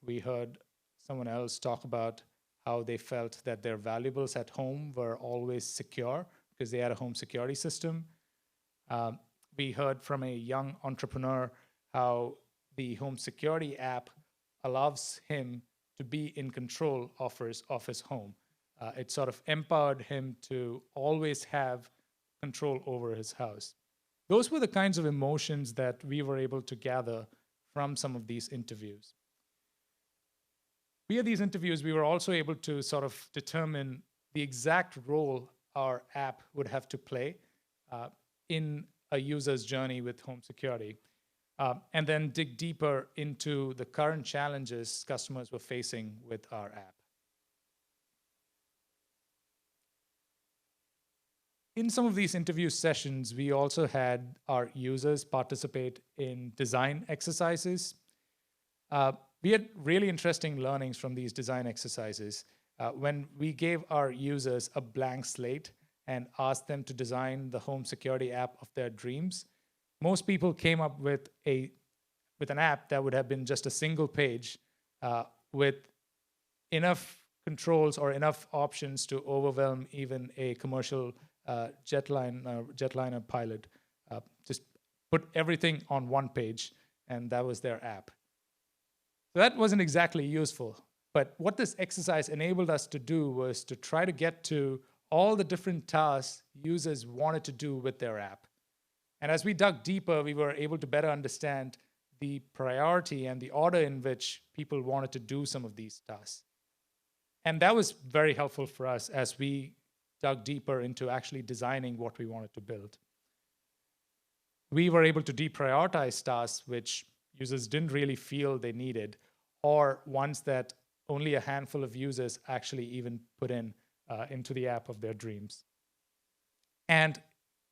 We heard someone else talk about how they felt that their valuables at home were always secure because they had a home security system. We heard from a young entrepreneur how the home security app allows him to be in control of his home. It sort of empowered him to always have control over his house. Those were the kinds of emotions that we were able to gather from some of these interviews. Via these interviews, we were also able to sort of determine the exact role our app would have to play in a user's journey with home security, and then dig deeper into the current challenges customers were facing with our app. In some of these interview sessions, we also had our users participate in design exercises. We had really interesting learnings from these design exercises. When we gave our users a blank slate and asked them to design the home security app of their dreams, most people came up with an app that would have been just a single page with enough controls or enough options to overwhelm even a commercial jetliner pilot. Just put everything on one page, and that was their app. So that wasn't exactly useful. But what this exercise enabled us to do was to try to get to all the different tasks users wanted to do with their app. And as we dug deeper, we were able to better understand the priority and the order in which people wanted to do some of these tasks. And that was very helpful for us as we dug deeper into actually designing what we wanted to build. We were able to deprioritize tasks which users didn't really feel they needed, or ones that only a handful of users actually even put into the app of their dreams. And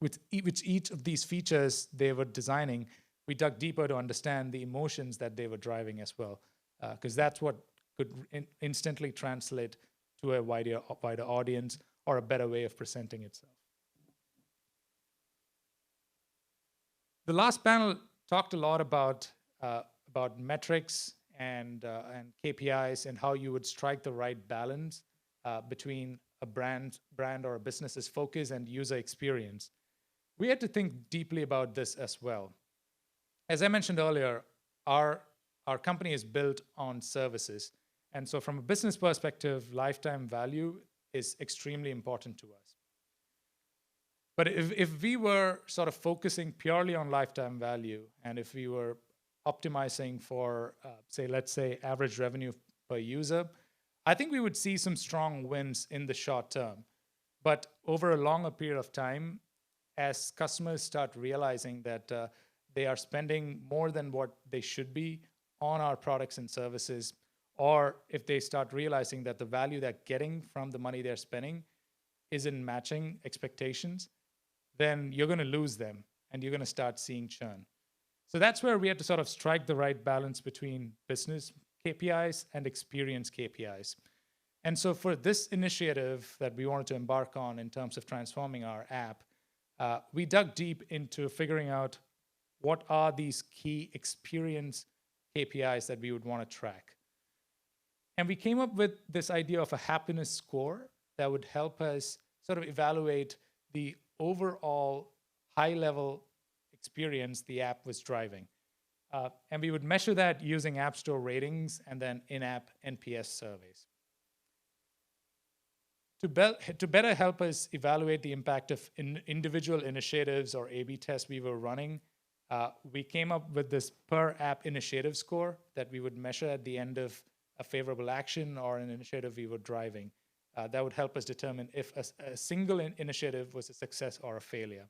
with each of these features they were designing, we dug deeper to understand the emotions that they were driving as well, because that's what could instantly translate to a wider audience or a better way of presenting itself. The last panel talked a lot about metrics and KPIs and how you would strike the right balance between a brand or a business's focus and user experience. We had to think deeply about this as well. As I mentioned earlier, our company is built on services. And so from a business perspective, lifetime value is extremely important to us. But if we were sort of focusing purely on lifetime value, and if we were optimizing for, let's say, average revenue per user, I think we would see some strong wins in the short term. But over a longer period of time, as customers start realizing that they are spending more than what they should be on our products and services, or if they start realizing that the value they're getting from the money they're spending isn't matching expectations, then you're going to lose them and you're going to start seeing churn. So that's where we had to sort of strike the right balance between business KPIs and experience KPIs. And so for this initiative that we wanted to embark on in terms of transforming our app, we dug deep into figuring out what are these key experience KPIs that we would want to track. And we came up with this idea of a happiness score that would help us sort of evaluate the overall high-level experience the app was driving. And we would measure that using App Store ratings and then in-app NPS surveys. To better help us evaluate the impact of individual initiatives or A/B tests we were running, we came up with this per-app initiative score that we would measure at the end of a favorable action or an initiative we were driving. that would help us determine if a single initiative was a success or a failure.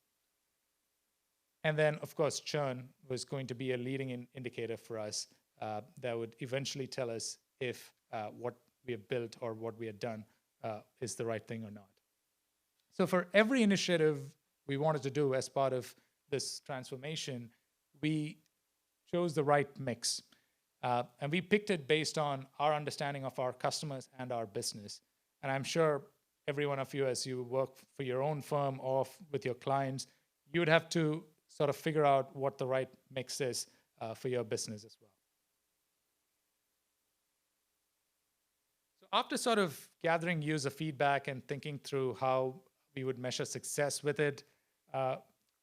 And then, of course, churn was going to be a leading indicator for us that would eventually tell us if what we have built or what we have done is the right thing or not. So for every initiative we wanted to do as part of this transformation, we chose the right mix. And we picked it based on our understanding of our customers and our business. And I'm sure every one of you, as you work for your own firm or with your clients, you would have to sort of figure out what the right mix is for your business as well. So after sort of gathering user feedback and thinking through how we would measure success with it,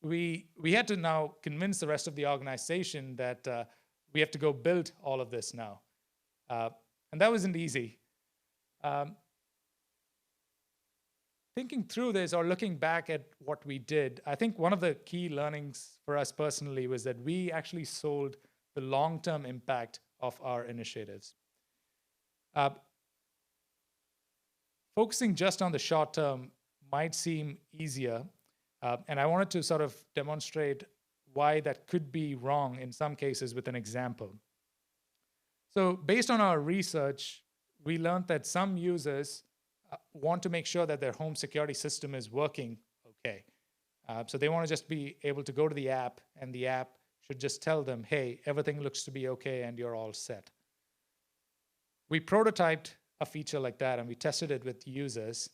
we had to now convince the rest of the organization that we have to go build all of this now. And that wasn't easy. Thinking through this or looking back at what we did, I think one of the key learnings for us personally was that we actually sold the long-term impact of our initiatives. Focusing just on the short term might seem easier, and I wanted to sort of demonstrate why that could be wrong in some cases with an example. So based on our research, we learned that some users want to make sure that their home security system is working okay. So they want to just be able to go to the app, and the app should just tell them, hey, everything looks to be okay and you're all set. We prototyped a feature like that and we tested it with users.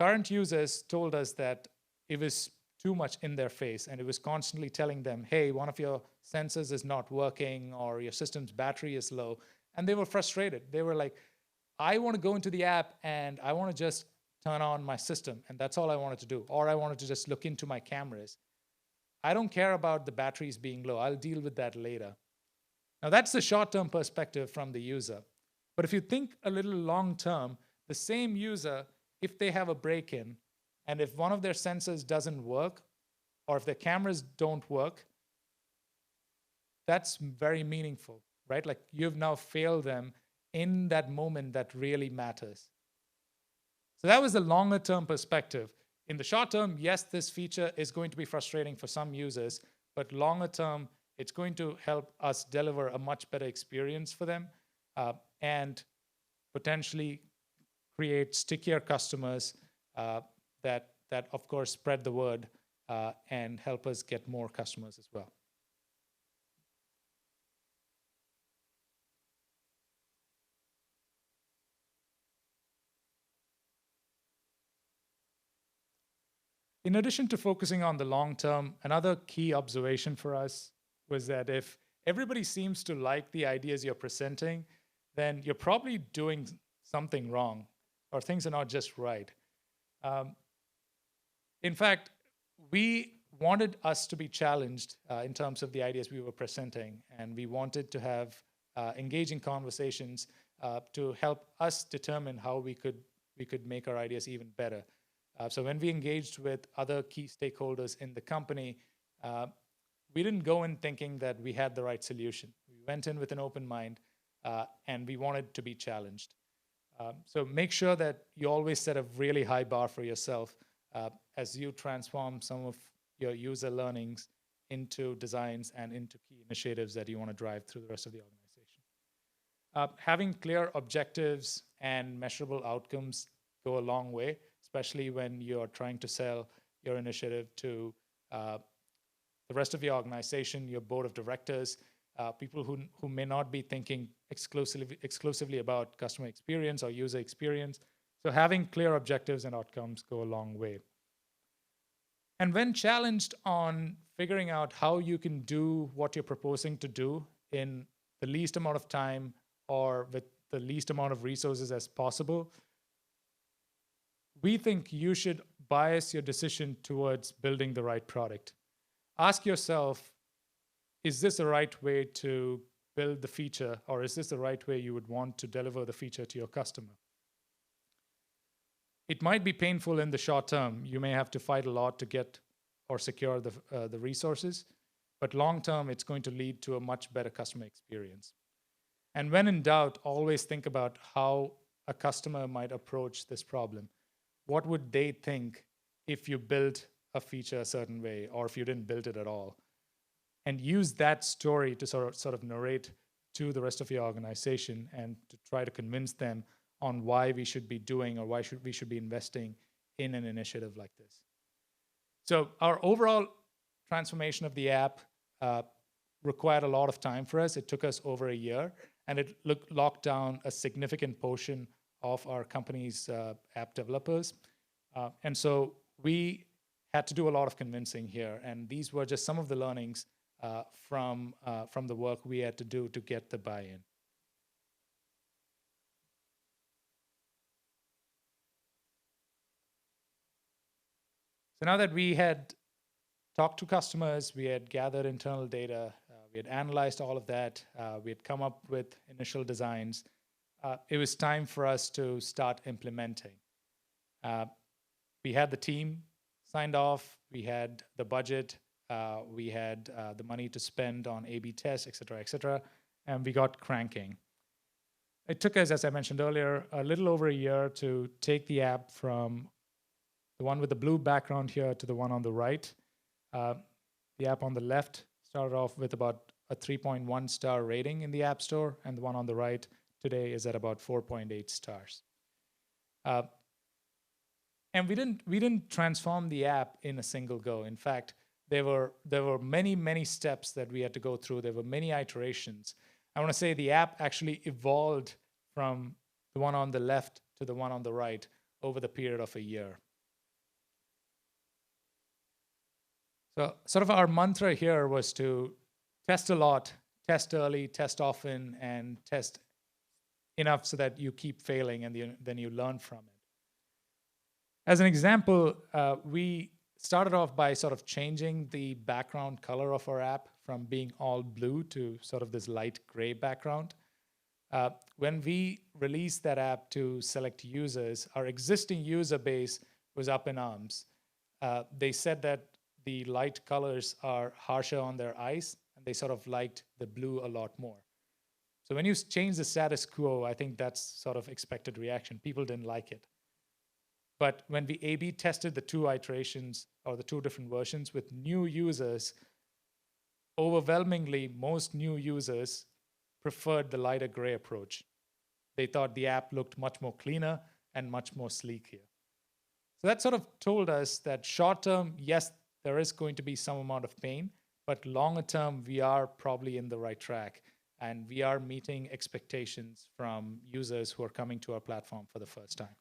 Current users told us that it was too much in their face and it was constantly telling them, hey, one of your sensors is not working or your system's battery is low. And they were frustrated. They were like, I want to go into the app and I want to just turn on my system and that's all I wanted to do. Or I wanted to just look into my cameras. I don't care about the batteries being low. I'll deal with that later. Now that's the short-term perspective from the user. But if you think a little long-term, the same user, if they have a break-in and if one of their sensors doesn't work or if their cameras don't work, that's very meaningful, right? Like you've now failed them in that moment that really matters. So that was the longer term perspective. In the short term, yes, this feature is going to be frustrating for some users, but longer term, it's going to help us deliver a much better experience for them and potentially create stickier customers that of course spread the word and help us get more customers as well. In addition to focusing on the long term, another key observation for us was that if everybody seems to like the ideas you're presenting, then you're probably doing something wrong or things are not just right. In fact, we wanted us to be challenged in terms of the ideas we were presenting, and we wanted to have engaging conversations to help us determine how we could make our ideas even better. So when we engaged with other key stakeholders in the company, we didn't go in thinking that we had the right solution. We went in with an open mind, and we wanted to be challenged. So make sure that you always set a really high bar for yourself as you transform some of your user learnings into designs and into key initiatives that you want to drive through the rest of the organization. Having clear objectives and measurable outcomes go a long way, especially when you're trying to sell your initiative to the rest of your organization, your board of directors, people who may not be thinking exclusively about customer experience or user experience. So having clear objectives and outcomes go a long way. And when challenged on figuring out how you can do what you're proposing to do in the least amount of time or with the least amount of resources as possible, we think you should bias your decision towards building the right product. Ask yourself, is this the right way to build the feature, or is this the right way you would want to deliver the feature to your customer? It might be painful in the short term. You may have to fight a lot to get or secure the resources, but long term, it's going to lead to a much better customer experience. And when in doubt, always think about how a customer might approach this problem? What would they think if you built a feature a certain way, or if you didn't build it at all? And use that story to sort of narrate to the rest of your organization and to try to convince them on why we should be doing or why we should be investing in an initiative like this. So our overall transformation of the app required a lot of time for us. It took us over a year, and it locked down a significant portion of our company's app developers. And so we had to do a lot of convincing here, and these were just some of the learnings from the work we had to do to get the buy-in. So now that we had talked to customers, we had gathered internal data, we had analyzed all of that, we had come up with initial designs, it was time for us to start implementing. We had the team signed off, we had the budget, we had the money to spend on A/B tests, et cetera, and we got cranking. It took us, as I mentioned earlier, a little over a year to take the app from the one with the blue background here to the one on the right. The app on the left started off with about a 3.1 star rating in the App Store, and the one on the right today is at about 4.8 stars. And we didn't transform the app in a single go. In fact, there were many steps that we had to go through. There were many iterations. I want to say the app actually evolved from the one on the left to the one on the right over the period of a year. So sort of our mantra here was to test a lot, test early, test often, and test enough so that you keep failing and then you learn from it. As an example, we started off by sort of changing the background color of our app from being all blue to sort of this light gray background. When we released that app to select users, our existing user base was up in arms. They said that the light colors are harsher on their eyes, and they sort of liked the blue a lot more. So when you change the status quo, I think that's sort of expected reaction. People didn't like it. But when we A/B tested the two iterations or the two different versions with new users, overwhelmingly, most new users preferred the lighter gray approach. They thought the app looked much more cleaner and much more sleek here. So that sort of told us that short term, yes, there is going to be some amount of pain, but longer term, we are probably in the right track, and we are meeting expectations from users who are coming to our platform for the first time.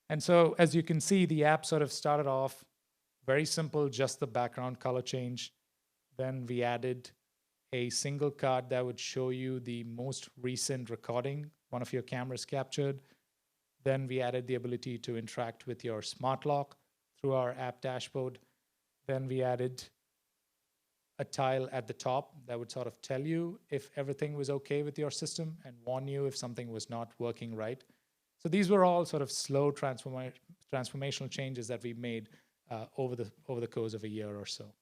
And so, as you can see, the app sort of started off very simple, just the background color change. Then we added a single card that would show you the most recent recording one of your cameras captured. Then we added the ability to interact with your smart lock through our app dashboard. Then we added a tile at the top that would sort of tell you if everything was okay with your system and warn you if something was not working right. So these were all sort of slow transformational changes that we made over the course of a year or so.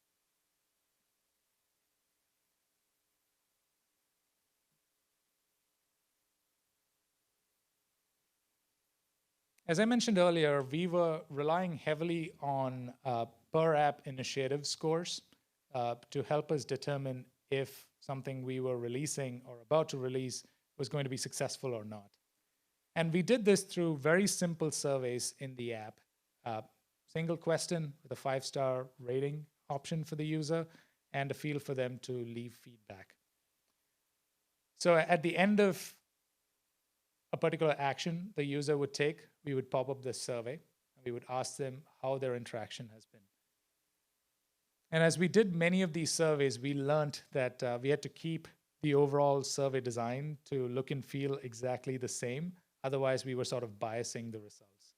As I mentioned earlier, we were relying heavily on per app initiative scores to help us determine if something we were releasing or about to release was going to be successful or not. And we did this through very simple surveys in the app. Single question with a 5-star rating option for the user and a field for them to leave feedback. So at the end of a particular action the user would take, we would pop up this survey, and we would ask them how their interaction has been. And as we did many of these surveys, we learned that we had to keep the overall survey design to look and feel exactly the same. Otherwise, we were sort of biasing the results.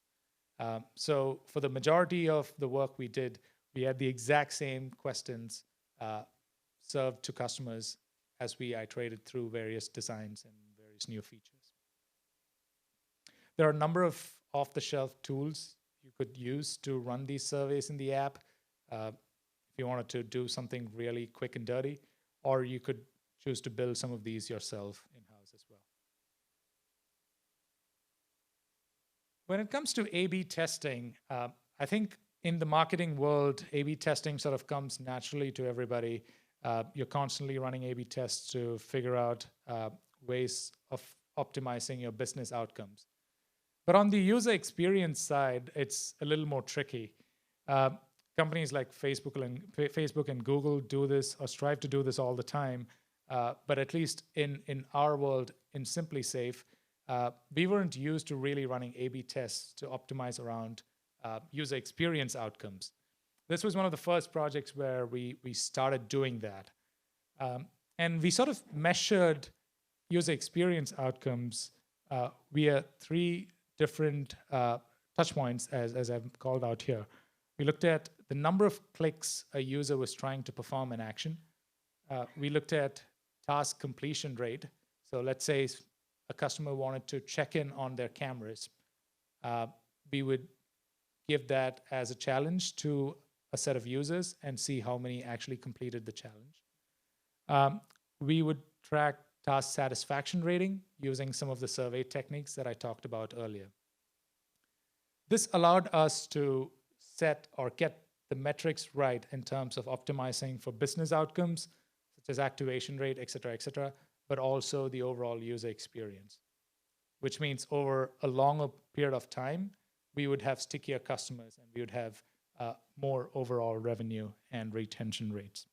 So for the majority of the work we did, we had the exact same questions served to customers as we iterated through various designs and various new features. There are a number of off-the-shelf tools you could use to run these surveys in the app if you wanted to do something really quick and dirty, or you could choose to build some of these yourself in-house as well. When it comes to A/B testing, I think in the marketing world, A/B testing sort of comes naturally to everybody. You're constantly running A/B tests to figure out ways of optimizing your business outcomes. But on the user experience side, it's a little more tricky. Companies like Facebook and Google do this or strive to do this all the time. But at least in our world, in Simply Safe, we weren't used to really running A/B tests to optimize around user experience outcomes. This was one of the first projects where we started doing that. And we sort of measured user experience outcomes via 3 different touch points, as I've called out here. We looked at the number of clicks a user was trying to perform an action. We looked at task completion rate. So let's say a customer wanted to check in on their cameras. We would give that as a challenge to a set of users and see how many actually completed the challenge. We would track task satisfaction rating using some of the survey techniques that I talked about earlier. This allowed us to set or get the metrics right in terms of optimizing for business outcomes, such as activation rate, et cetera, but also the overall user experience, which means over a longer period of time, we would have stickier customers and we would have more overall revenue and retention rates.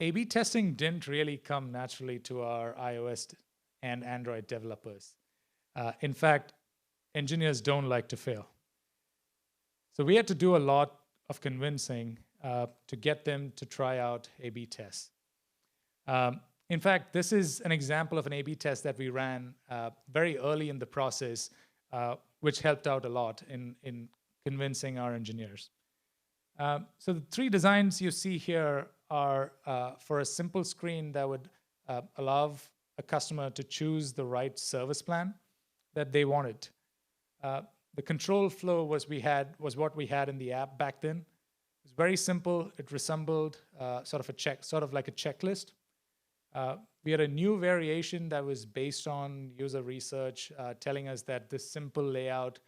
A/B testing didn't really come naturally to our iOS and Android developers. In fact, engineers don't like to fail. So we had to do a lot of convincing to get them to try out A/B tests. In fact, this is an example of an A/B test that we ran very early in the process, which helped out a lot in convincing our engineers. So the 3 designs you see here are for a simple screen that would allow a customer to choose the right service plan that they wanted. The control flow was what we had in the app back then. It was very simple. It resembled sort of like a checklist. We had a new variation that was based on user research, telling us that this simple layout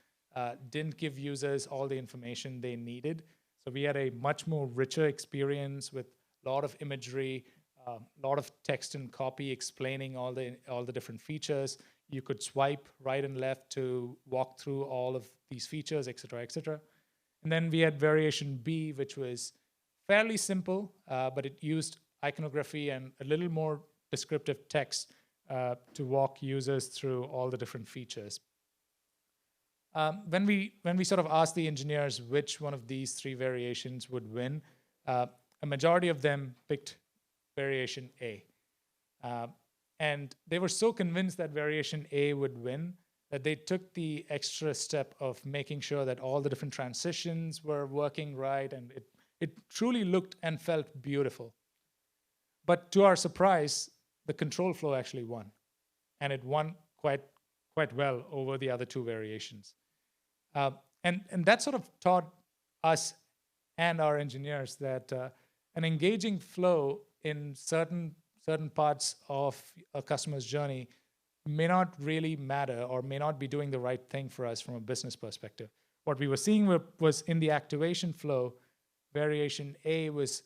didn't give users all the information they needed. So we had a much more richer experience with a lot of imagery, a lot of text and copy explaining all the different features. You could swipe right and left to walk through all of these features, et cetera, et cetera. And then we had variation B, which was fairly simple, but it used iconography and a little more descriptive text to walk users through all the different features. When we sort of asked the engineers which one of these 3 variations would win, a majority of them picked variation A. And they were so convinced that variation A would win that they took the extra step of making sure that all the different transitions were working right, and it truly looked and felt beautiful. But to our surprise, the control flow actually won, and it won quite well over the other 2 variations. And that sort of taught us and our engineers that an engaging flow in certain parts of a customer's journey may not really matter or may not be doing the right thing for us from a business perspective. What we were seeing was in the activation flow, variation A was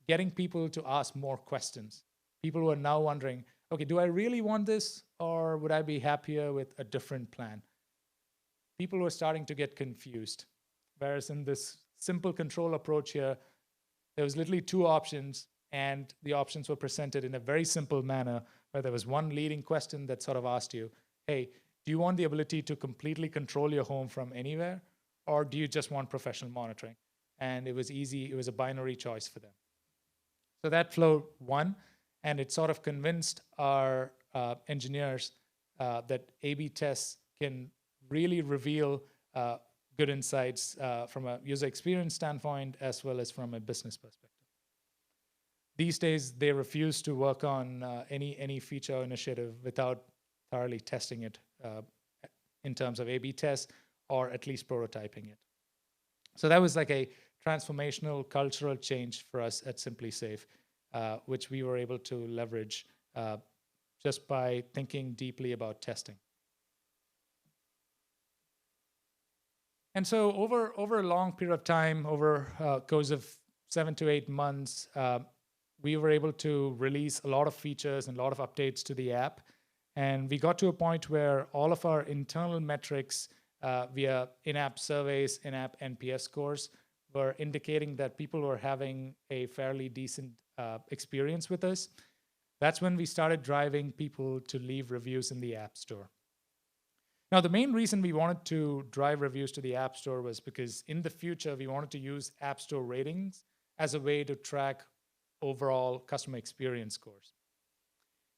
getting people to ask more questions. People were now wondering, okay, do I really want this, or would I be happier with a different plan? People were starting to get confused. Whereas in this simple control approach here, there was literally 2 options, and the options were presented in a very simple manner, where there was one leading question that sort of asked you, hey, do you want the ability to completely control your home from anywhere, or do you just want professional monitoring? And it was easy. It was a binary choice for them. So that flow won, and it sort of convinced our engineers that A/B tests can really reveal good insights from a user experience standpoint as well as from a business perspective. These days, they refuse to work on any feature initiative without thoroughly testing it in terms of A/B tests, or at least prototyping it. So that was like a transformational cultural change for us at Simply Safe, which we were able to leverage just by thinking deeply about testing. And so over a long period of time, over a course of 7 to 8 months, we were able to release a lot of features and a lot of updates to the app. And we got to a point where all of our internal metrics via in-app surveys, in-app NPS scores, were indicating that people were having a fairly decent experience with us. That's when we started driving people to leave reviews in the App Store. Now, the main reason we wanted to drive reviews to the App Store was because in the future, we wanted to use App Store ratings as a way to track overall customer experience scores.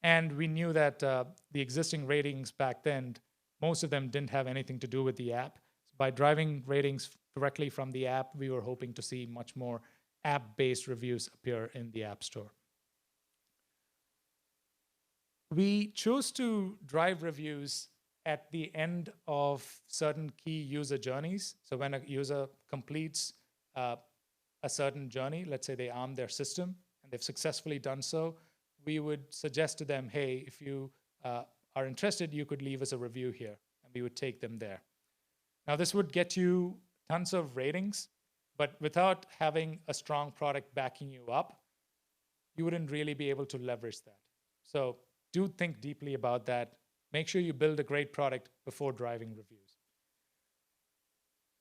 And we knew that the existing ratings back then, most of them didn't have anything to do with the app. So by driving ratings directly from the app, we were hoping to see much more app-based reviews appear in the App Store. We chose to drive reviews at the end of certain key user journeys. So when a user completes a certain journey, let's say they arm their system and they've successfully done so, we would suggest to them, hey, if you are interested, you could leave us a review here, and we would take them there. Now, this would get you tons of ratings, but without having a strong product backing you up, you wouldn't really be able to leverage that. So do think deeply about that. Make sure you build a great product before driving reviews.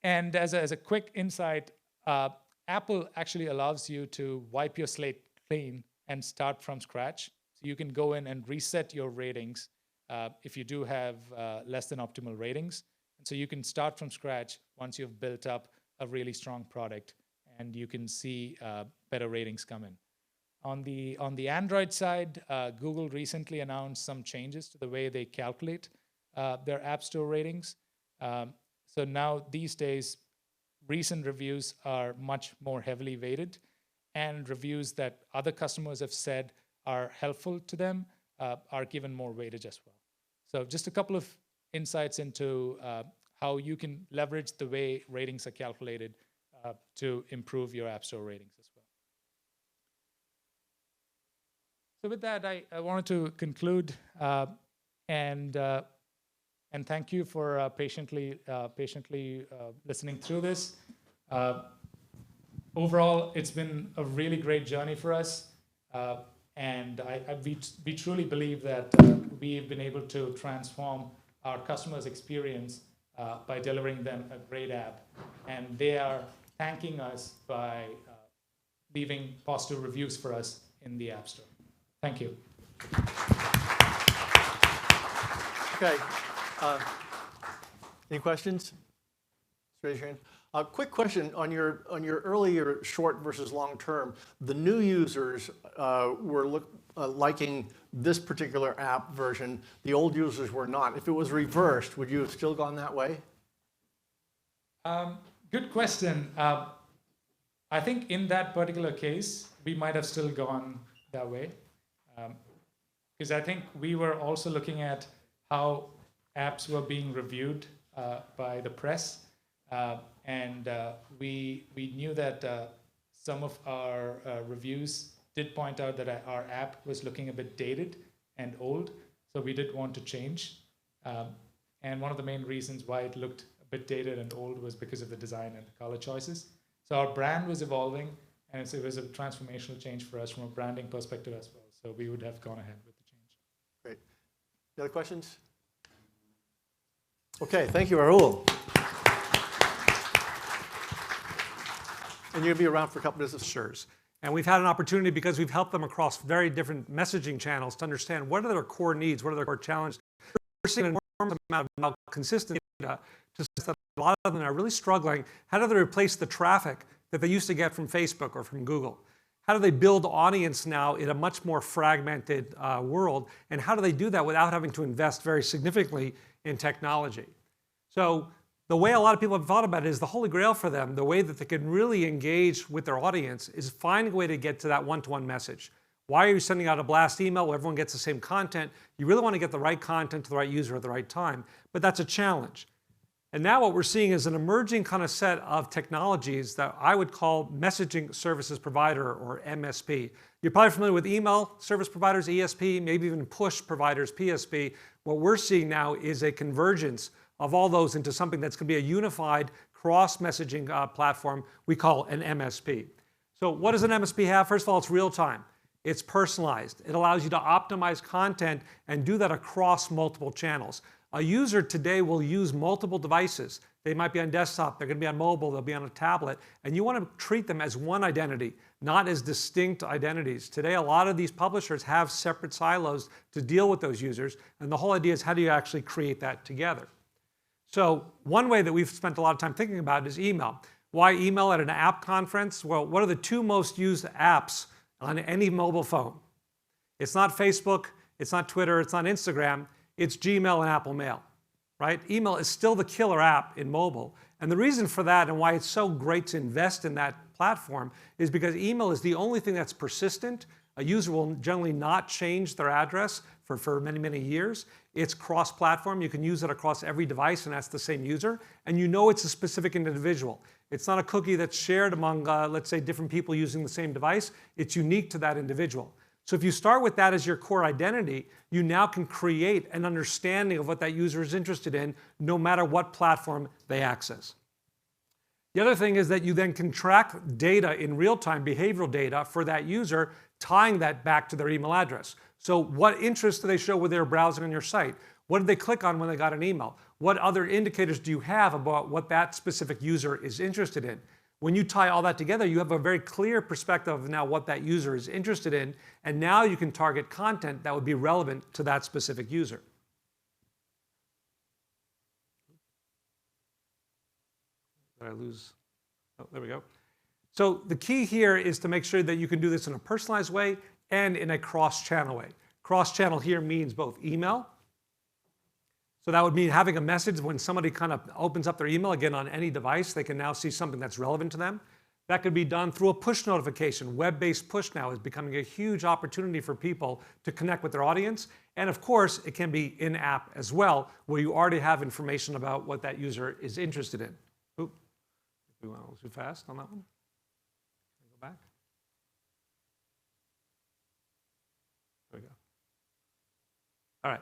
And as a quick insight, Apple actually allows you to wipe your slate clean and start from scratch. So you can go in and reset your ratings if you do have less than optimal ratings. And so you can start from scratch once you've built up a really strong product, and you can see better ratings come in. On the Android side, Google recently announced some changes to the way they calculate their App Store ratings. So now these days, recent reviews are much more heavily weighted, and reviews that other customers have said are helpful to them are given more weightage as well. So just a couple of insights into how you can leverage the way ratings are calculated to improve your App Store ratings as well. So with that, I wanted to conclude and thank you for patiently listening through this. Overall, it's been a really great journey for us, and we truly believe that we've been able to transform our customers' experience by delivering them a great app, and they are thanking us by leaving positive reviews for us in the App Store. Thank you. Okay. Any questions? Just raise your hand. A quick question on your earlier short versus long term. The new users were liking this particular app version. The old users were not. If it was reversed, would you have still gone that way? Good question. I think in that particular case, we might have still gone that way. Because I think we were also looking at how apps were being reviewed by the press. And we knew that some of our reviews did point out that our app was looking a bit dated and old, so we did want to change. And one of the main reasons why it looked a bit dated and old was because of the design and the color choices. So our brand was evolving, and it was a transformational change for us from a branding perspective as well. So we would have gone ahead with the change. Great. Any other questions? Okay, thank you, Rahul. And you'll be around for a couple of minutes. And we've had an opportunity because we've helped them across very different messaging channels to understand what are their core needs, what are their core challenges. We're seeing an enormous amount of consistent data to say that a lot of them are really struggling. How do they replace the traffic that they used to get from Facebook or from Google? How do they build audience now in a much more fragmented world? And how do they do that without having to invest very significantly in technology? So the way a lot of people have thought about it is the holy grail for them, the way that they can really engage with their audience is finding a way to get to that one-to-one message. Why are you sending out a blast email where everyone gets the same content? You really want to get the right content to the right user at the right time, but that's a challenge. And now what we're seeing is an emerging kind of set of technologies that I would call messaging services provider, or MSP. You're probably familiar with email service providers, ESP, maybe even push providers, PSP. What we're seeing now is a convergence of all those into something that's going to be a unified cross-messaging platform we call an MSP. So what does an MSP have? First of all, it's real time. It's personalized. It allows you to optimize content and do that across multiple channels. A user today will use multiple devices. They might be on desktop, they're going to be on mobile, they'll be on a tablet, and you want to treat them as one identity, not as distinct identities. Today, a lot of these publishers have separate silos to deal with those users, and the whole idea is how do you actually create that together? So one way that we've spent a lot of time thinking about is email. Why email at an app conference? Well, what are the two most used apps on any mobile phone? It's not Facebook, it's not Twitter, it's not Instagram, it's Gmail and Apple Mail, right? Email is still the killer app in mobile. And the reason for that and why it's so great to invest in that platform is because email is the only thing that's persistent. A user will generally not change their address for many, many years. It's cross-platform. You can use it across every device, and that's the same user. And you know it's a specific individual. It's not a cookie that's shared among, let's say, different people using the same device. It's unique to that individual. So if you start with that as your core identity, you now can create an understanding of what that user is interested in, no matter what platform they access. The other thing is that you then can track data in real time, behavioral data for that user, tying that back to their email address. So what interests do they show when they're browsing on your site? What did they click on when they got an email? What other indicators do you have about what that specific user is interested in? When you tie all that together, you have a very clear perspective of now what that user is interested in, and now you can target content that would be relevant to that specific user. Did I lose? Oh, there we go. So the key here is to make sure that you can do this in a personalized way and in a cross-channel way. Cross-channel here means both email. So that would mean having a message when somebody kind of opens up their email, again, on any device, they can now see something that's relevant to them. That could be done through a push notification. Web-based push now is becoming a huge opportunity for people to connect with their audience. And of course, it can be in-app as well, where you already have information about what that user is interested in. Oop, we went a little too fast on that one. Go back. There we go. All right.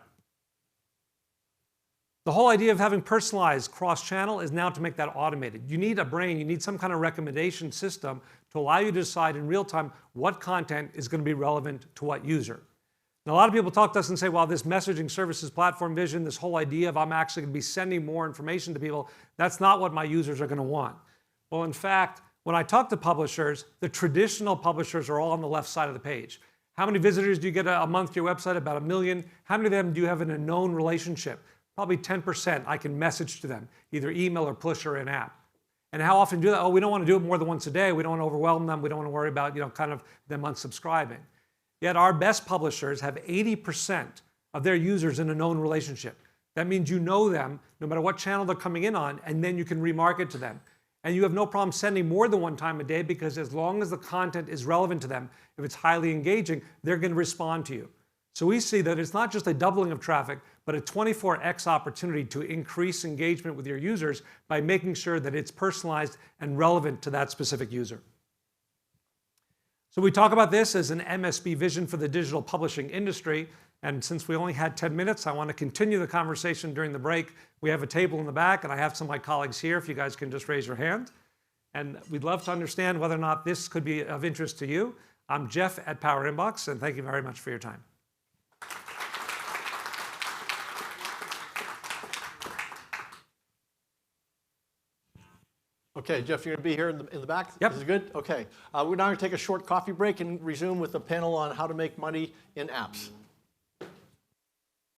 The whole idea of having personalized cross-channel is now to make that automated. You need a brain, you need some kind of recommendation system to allow you to decide in real time what content is going to be relevant to what user. Now, a lot of people talk to us and say, well, this messaging services platform vision, this whole idea of I'm actually going to be sending more information to people, that's not what my users are going to want. Well, in fact, when I talk to publishers, the traditional publishers are all on the left side of the page. How many visitors do you get a month to your website? About 1 million. How many of them do you have in a known relationship? Probably 10% I can message to them, either email or push or in-app. And how often do that? Oh, we don't want to do it more than once a day. We don't want to overwhelm them. We don't want to worry about, kind of them unsubscribing. Yet our best publishers have 80% of their users in a known relationship. That means you know them, no matter what channel they're coming in on, and then you can remarket to them. And you have no problem sending more than one time a day because as long as the content is relevant to them, if it's highly engaging, they're going to respond to you. So we see that it's not just a doubling of traffic, but a 24x opportunity to increase engagement with your users by making sure that it's personalized and relevant to that specific user. So we talk about this as an MSP vision for the digital publishing industry. And since we only had 10 minutes, I want to continue the conversation during the break. We have a table in the back, and I have some of my colleagues here, if you guys can just raise your hand. And we'd love to understand whether or not this could be of interest to you. I'm Jeff at Power Inbox, and thank you very much for your time. Okay, Jeff, you're going to be here in the back? Yep. This is good? Okay. We're now going to take a short coffee break and resume with a panel on how to make money in apps.